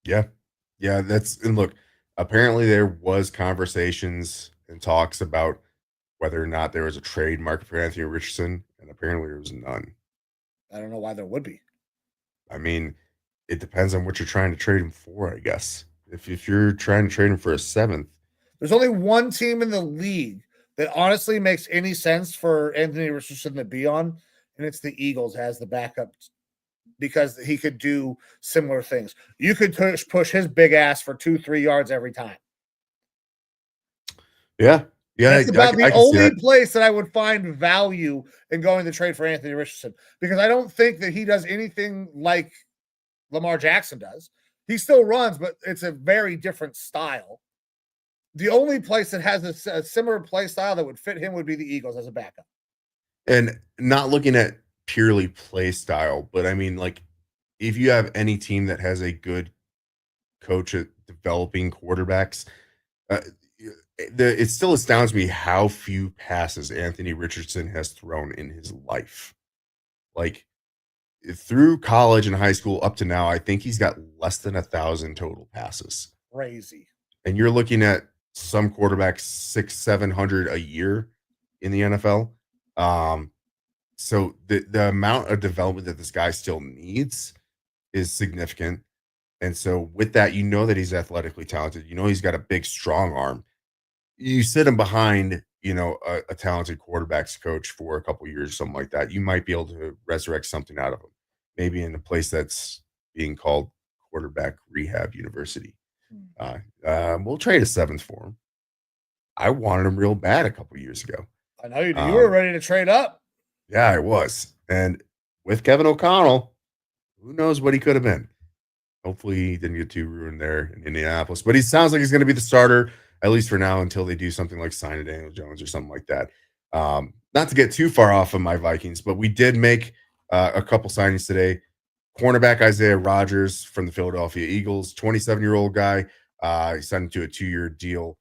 Yeah. And look, apparently there was conversations and talks about whether or not there was a trade market for Anthony Richardson, and apparently there was none. I don't know why there would be. I mean, it depends on what you're trying to trade him for, I guess. If you're trying to trade him for a seventh. There's only one team in the league that honestly makes any sense for Anthony Richardson to be on, and it's the Eagles as the backup, because he could do similar things. You could push his big ass for 2-3 yards every time. Yeah. That's about the I can see only that. place that I would find value in going to trade for Anthony Richardson, because I don't think that he does anything like Lamar Jackson does. He still runs, but it's a very different style. The only place that has a similar play style that would fit him would be the Eagles as a backup. And not looking at purely play style, but I mean, like, if you have any team that has a good coach at developing quarterbacks, uh, it still astounds me how few passes Anthony Richardson has thrown in his life. Like, through college and high school up to now, I think he's got less than 1,000 total passes. Crazy. And you're looking at some quarterbacks 600-700 a year in the NFL. So the amount of development that this guy still needs is significant. And so with that, you know that he's athletically talented. You know he's got a big, strong arm. You sit him behind, a talented quarterbacks coach for a couple years, something like that. You might be able to resurrect something out of him, maybe in a place that's being called quarterback rehab university. We'll trade a seventh for him. I wanted him real bad a couple years ago. I know you. You were ready to trade up. Yeah, I was. And with Kevin O'Connell, who knows what he could have been. Hopefully he didn't get too ruined there in Indianapolis. But he sounds like he's going to be the starter, at least for now, until they do something like sign a Daniel Jones or something like that. Not to get too far off of my Vikings, but we did make a couple signings today. Cornerback Isaiah Rodgers from the Philadelphia Eagles, 27-year-old guy. He signed into a 2-year deal,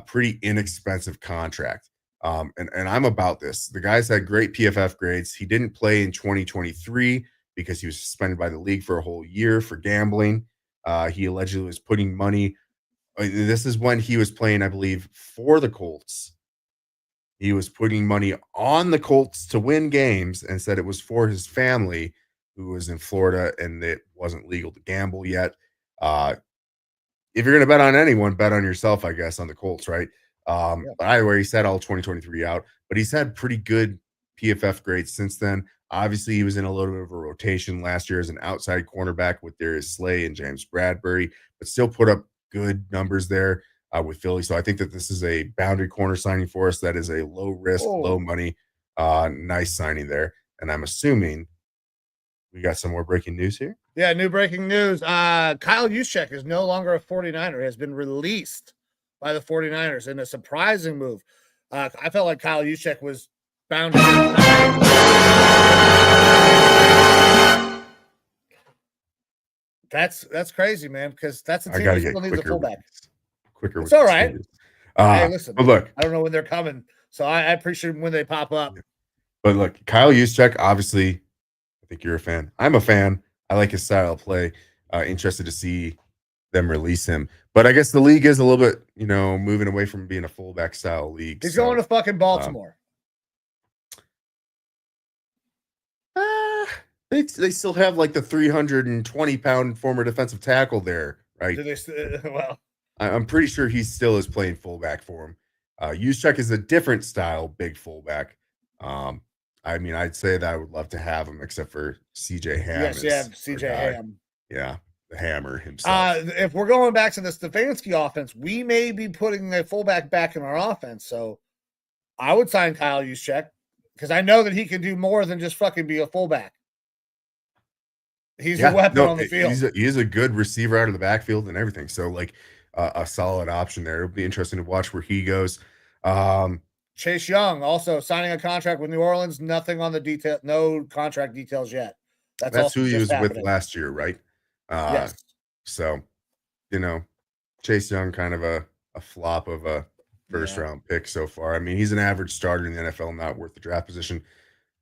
pretty inexpensive contract. And I'm about this. The guy's had great PFF grades. He didn't play in 2023 because he was suspended by the league for a whole year for gambling. He allegedly was putting money. This is when he was playing, I believe, for the Colts. He was putting money on the Colts to win games and said it was for his family who was in Florida and it wasn't legal to gamble yet. If you're going to bet on anyone, bet on yourself, I guess, on the Colts, right? But either way, he sat all 2023 out, but he's had pretty good PFF grades since then. Obviously, he was in a little bit of a rotation last year as an outside cornerback with Darius Slay and James Bradbury, but still put up good numbers there with Philly. So I think that this is a boundary corner signing for us. That is a low risk, low money, nice signing there. And I'm assuming we got some more breaking news here. Yeah, new breaking news. Kyle Juszczyk is no longer a 49er. He has been released by the 49ers in a surprising move. I felt like Kyle Juszczyk was bound to That's crazy, man, because that's a team that still needs a fullback. Quicker. It's all right. Hey, listen, but look, I don't know when they're coming, so I appreciate when they pop up. But look, Kyle Juszczyk, obviously, I think you're a fan. I'm a fan. I like his style of play. Interested to see them release him. But I guess the league is a little bit, moving away from being a fullback style league. He's going to fucking Baltimore. They still have like the 320-pound former defensive tackle there, right? Do they well, I'm pretty sure he still is playing fullback for him. Juszczyk is a different style big fullback. I mean, I'd say that I would love to have him, except for CJ Ham. Yes, yeah, CJ Ham. Yeah, the hammer himself. If we're going back to the Stefanski offense, we may be putting the fullback back in our offense. So I would sign Kyle Juszczyk because I know that he can do more than just fucking be a fullback. He's a weapon on the field. He's a good receiver out of the backfield and everything. So, like, a solid option there. It'll be interesting to watch where he goes. Chase Young also signing a contract with New Orleans. Nothing on the detail, no contract details yet. That's who he was with last year, right? Yes. So, Chase Young, kind of a flop of a first round pick so far. I mean, he's an average starter in the NFL, not worth the draft position.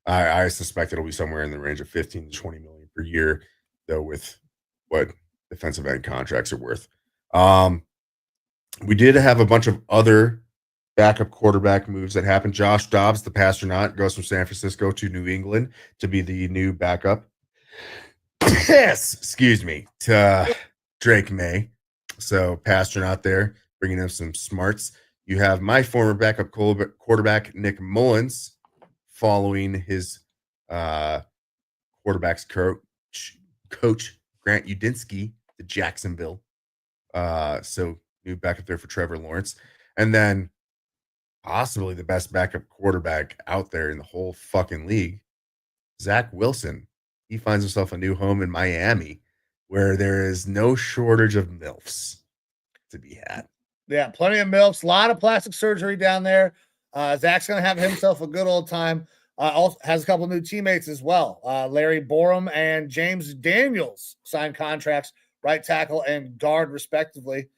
I suspect it'll be somewhere in the range of 15 to 20 million per year, though, with what defensive end contracts are worth. We did have a bunch of other backup quarterback moves that happened. Josh Dobbs, the Pastronaut, goes from San Francisco to New England to be the new backup. Yes, excuse me, to Drake May. So Pastronaut there, bringing in some smarts. You have my former backup quarterback, Nick Mullins, following his quarterback's coach Grant Udinsky to Jacksonville. So new backup there for Trevor Lawrence. And then possibly the best backup quarterback out there in the whole fucking league, Zach Wilson. He finds himself a new home in Miami where there is no shortage of MILFs to be had. Yeah, plenty of MILFs, a lot of plastic surgery down there. Zach's going to have himself a good old time. Also has a couple new teammates as well. Larry Borum and James Daniels signed contracts, right tackle and guard, respectively,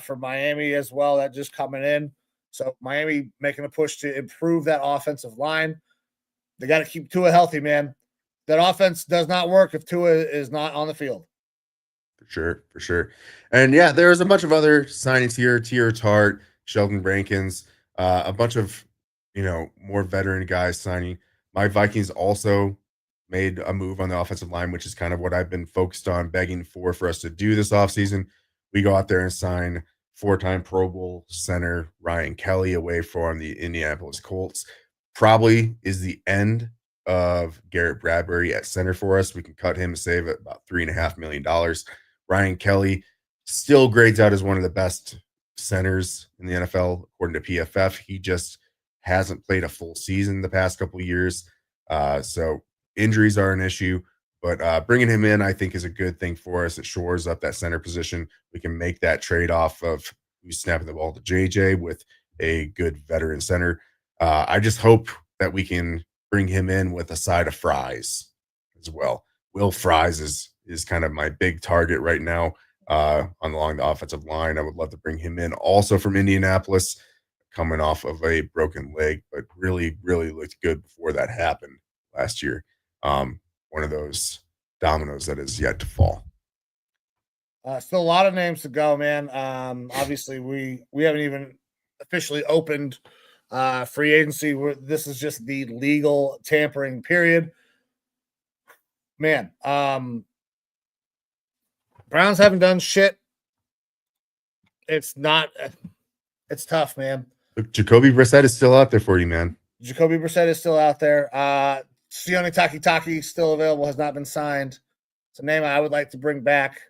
for Miami as well. That just coming in. So Miami making a push to improve that offensive line. They got to keep Tua healthy, man. That offense does not work if Tua is not on the field. For sure. And yeah, there's a bunch of other signings here. Tier Tart, Sheldon Rankins, a bunch of, more veteran guys signing. My Vikings also made a move on the offensive line, which is kind of what I've been focused on, begging for us to do this offseason. We go out there and sign 4-time Pro Bowl center Ryan Kelly away from the Indianapolis Colts. Probably is the end of Garrett Bradbury at center for us. We can cut him and save about $3.5 million. Ryan Kelly still grades out as one of the best centers in the NFL, according to PFF. He just hasn't played a full season the past couple of years. So injuries are an issue, but bringing him in, I think, is a good thing for us. It shores up that center position. We can make that trade-off of who's snapping the ball to JJ with a good veteran center. I just hope that we can bring him in with a side of fries as well. Will Fries is kind of my big target right now along the offensive line. I would love to bring him in also from Indianapolis, coming off of a broken leg, but really, really looked good before that happened last year. One of those dominoes that is yet to fall. Still a lot of names to go, man. Obviously, we haven't even officially opened free agency. This is just the legal tampering period. Man, Browns haven't done shit. It's tough, man. Look, Jacoby Brissett is still out there for you, man. Jacoby Brissett is still out there. Sione Takitaki still available, has not been signed. It's a name I would like to bring back,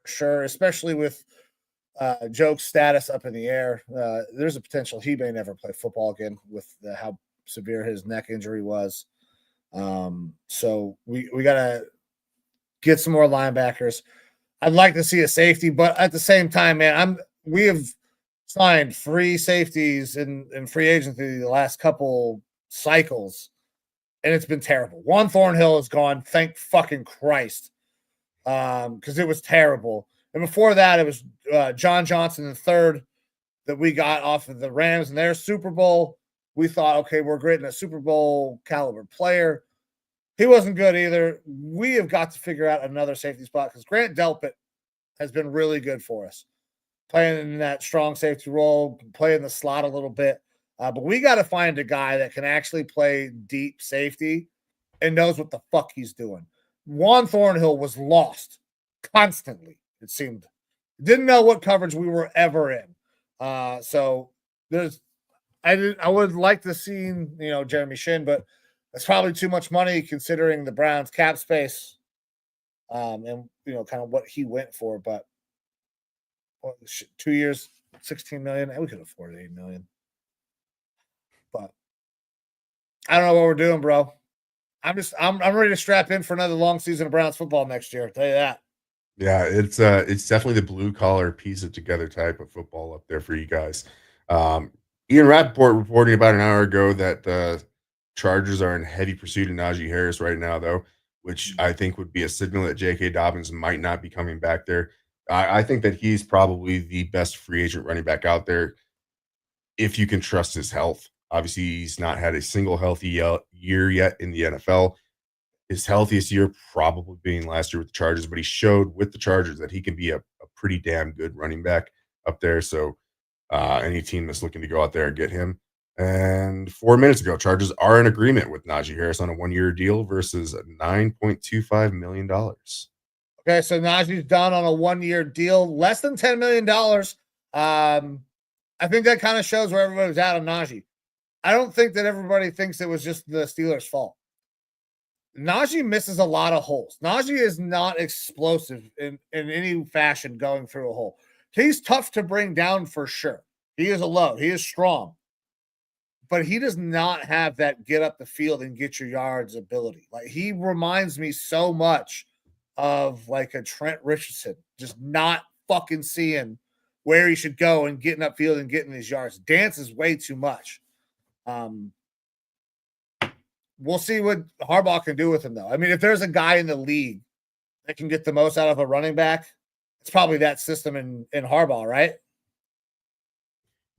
for sure, especially with Joke's status up in the air. There's a potential he may never play football again with how severe his neck injury was. So we got to get some more linebackers. I'd like to see a safety, but at the same time, man, we have signed free safeties in free agency the last couple cycles, and it's been terrible. Juan Thornhill is gone, thank fucking Christ, because it was terrible. And before that, it was John Johnson III that we got off of the Rams in their Super Bowl. We thought, okay, we're getting a Super Bowl caliber player. He wasn't good either. We have got to figure out another safety spot because Grant Delpit has been really good for us, playing in that strong safety role, playing the slot a little bit. But we got to find a guy that can actually play deep safety and knows what the fuck he's doing. Juan Thornhill was lost constantly, it seemed. Didn't know what coverage we were ever in. So I would like to see, Jeremy Shin, but that's probably too much money considering the Browns cap space, and kind of what he went for. But 2 years, $16 million, we could afford $8 million. But I don't know what we're doing, bro. I'm ready to strap in for another long season of Browns football next year. I'll tell you that. Yeah, it's definitely the blue collar piece it together type of football up there for you guys. Ian Rappaport reporting about an hour ago that Chargers are in heavy pursuit of Najee Harris right now, though, which I think would be a signal that J.K. Dobbins might not be coming back there. I think that he's probably the best free agent running back out there if you can trust his health. Obviously, he's not had a single healthy year yet in the NFL. His healthiest year probably being last year with the Chargers, but he showed with the Chargers that he can be a pretty damn good running back up there. So any team that's looking to go out there and get him. And 4 minutes ago, Chargers are in agreement with Najee Harris on a 1-year deal versus $9.25 million. Okay, so Najee's done on a 1-year deal, less than $10 million. I think that kind of shows where everybody was at on Najee. I don't think that everybody thinks it was just the Steelers' fault. Najee misses a lot of holes. Najee is not explosive in any fashion going through a hole. He's tough to bring down for sure. He is a load. He is strong. but he does not have that get up the field and get your yards ability. Like, he reminds me so much of like a Trent Richardson, just not fucking seeing where he should go and getting upfield and getting his yards. Dances way too much. We'll see what Harbaugh can do with him, though. I mean, if there's a guy in the league that can get the most out of a running back, it's probably that system in Harbaugh, right?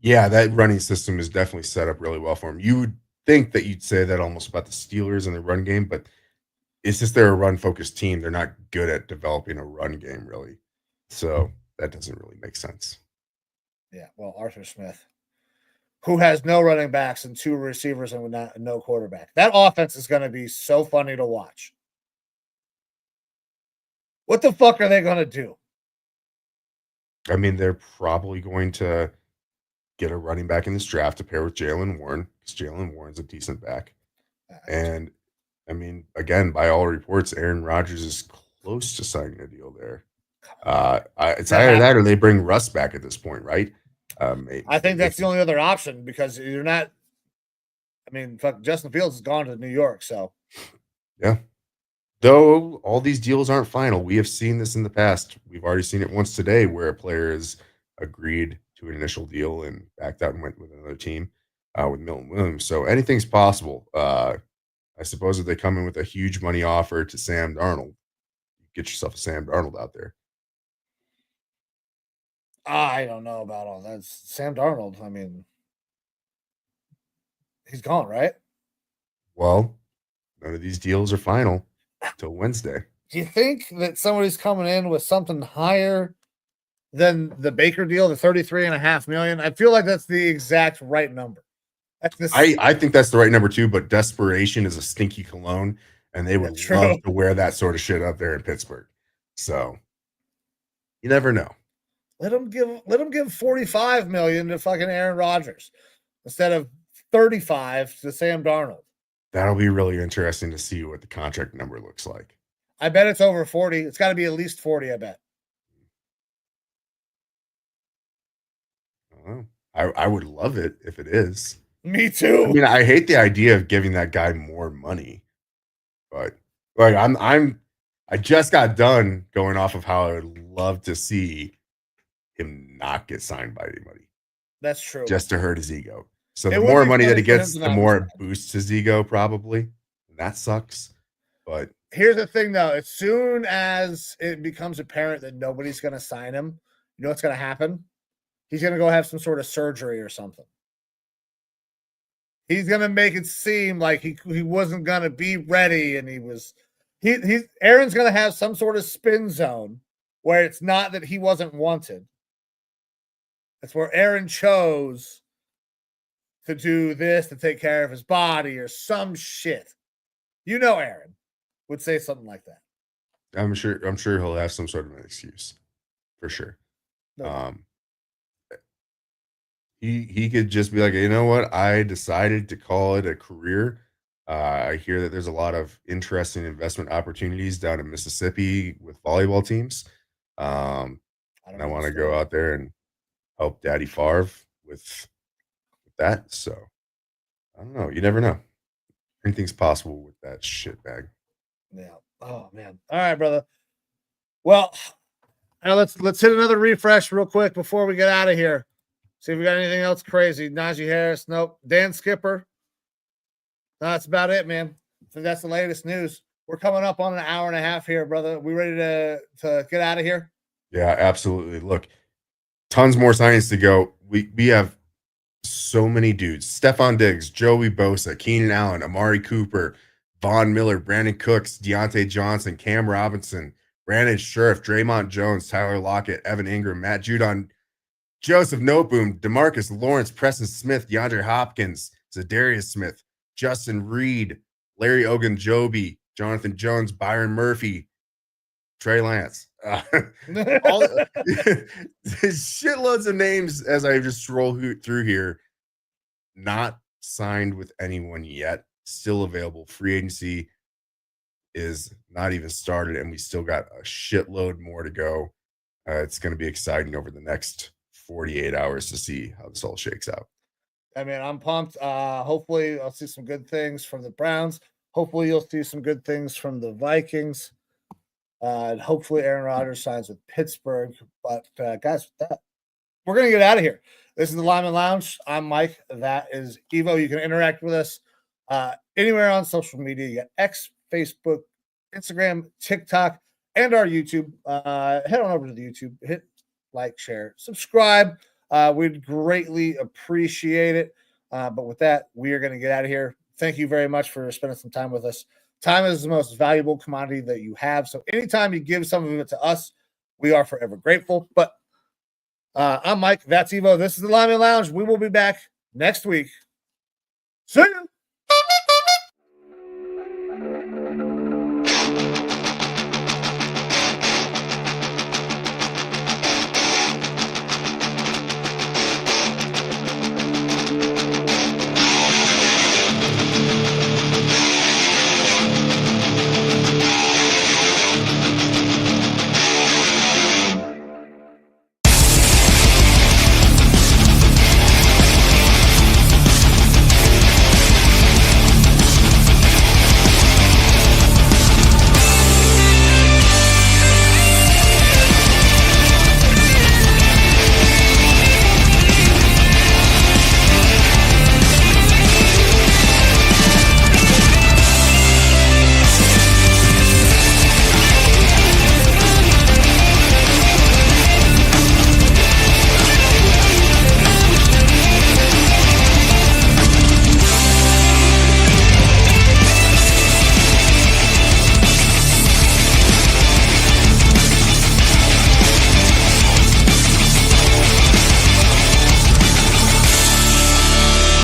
Yeah, that running system is definitely set up really well for him. You would think that you'd say that almost about the Steelers and the run game, but it's just they're a run-focused team. They're not good at developing a run game, really. So that doesn't really make sense. Yeah, well, Arthur Smith, who has no running backs and 2 receivers and no quarterback. That offense is going to be so funny to watch. What the fuck are they going to do? I mean, they're probably going to get a running back in this draft to pair with Jaylen Warren, because Jaylen Warren's a decent back. And, I mean, again, by all reports, Aaron Rodgers is close to signing a deal there. It's either that or they bring Russ back at this point, right? I think that's the only other option, because you're not. I mean, fuck, Justin Fields has gone to New York, so yeah. Though all these deals aren't final, we have seen this in the past. We've already seen it once today, where a player has agreed to an initial deal and backed out and went with another team with Milton Williams. So anything's possible. I suppose if they come in with a huge money offer to Sam Darnold, get yourself a Sam Darnold out there. I don't know about all that. Sam Darnold, I mean, he's gone, right? Well, none of these deals are final until Wednesday. Do you think that somebody's coming in with something higher than the Baker deal, the $33.5 million? I feel like that's the exact right number. I think that's the right number too, but desperation is a stinky cologne, and they would love to wear that sort of shit up there in Pittsburgh. So you never know. Let him give 45 million to fucking Aaron Rodgers instead of 35 to Sam Darnold. That'll be really interesting to see what the contract number looks like. I bet it's over 40. It's got to be at least 40, I bet. I would love it if it is. Me too. I mean, I hate the idea of giving that guy more money, but like I just got done going off of how I would love to see him not get signed by anybody. That's true. Just to hurt his ego. So the more money that he gets, the more it boosts his ego, probably. And that sucks. But here's the thing, though. As soon as it becomes apparent that nobody's going to sign him, you know what's going to happen? He's going to go have some sort of surgery or something. He's going to make it seem like he wasn't going to be ready, and Aaron's going to have some sort of spin zone where it's not that he wasn't wanted. It's where Aaron chose to do this to take care of his body or some shit. You know, Aaron would say something like that. I'm sure he'll have some sort of an excuse, for sure. No. He could just be like, you know what? I decided to call it a career. I hear that there's a lot of interesting investment opportunities down in Mississippi with volleyball teams. And I want to go out there and help Daddy Favre with that. So I don't know. You never know. Anything's possible with that shit bag. Yeah. Oh man. All right, brother. Well, now let's hit another refresh real quick before we get out of here. See if we got anything else crazy. Najee Harris. Nope. Dan Skipper. No, that's about it, man. I think that's the latest news. We're coming up on an hour and a half here, brother. We ready to get out of here? Yeah, absolutely. Look, tons more signings to go. We have so many dudes. Stephon Diggs, Joey Bosa, Keenan Allen, Amari Cooper, Von Miller, Brandon Cooks, Deontay Johnson, Cam Robinson, Brandon Scherff, Draymond Jones, Tyler Lockett, Evan Ingram, Matt Judon, Joseph Noteboom, DeMarcus Lawrence, Preston Smith, DeAndre Hopkins, Zadarius Smith, Justin Reed, Larry Ogunjobi, Jonathan Jones, Byron Murphy, Trey Lance. Shitloads of names as I just scroll through here. Not signed with anyone yet. Still available. Free agency is not even started, and we still got a shitload more to go. It's going to be exciting over the next 48 hours to see how this all shakes out. I mean, I'm pumped. Hopefully, I'll see some good things from the Browns. Hopefully, you'll see some good things from the Vikings. And hopefully, Aaron Rodgers signs with Pittsburgh. But, guys, with that, we're going to get out of here. This is the Lineman Lounge. I'm Mike. That is Evo. You can interact with us anywhere on social media. You got X, Facebook, Instagram, TikTok, and our YouTube. Head on over to the YouTube. Hit like, share, subscribe. We'd greatly appreciate it. But with that, we are going to get out of here. Thank you very much for spending some time with us. Time is the most valuable commodity that you have. So anytime you give some of it to us, we are forever grateful. But I'm Mike. That's Evo. This is the Lineman Lounge. We will be back next week. See you.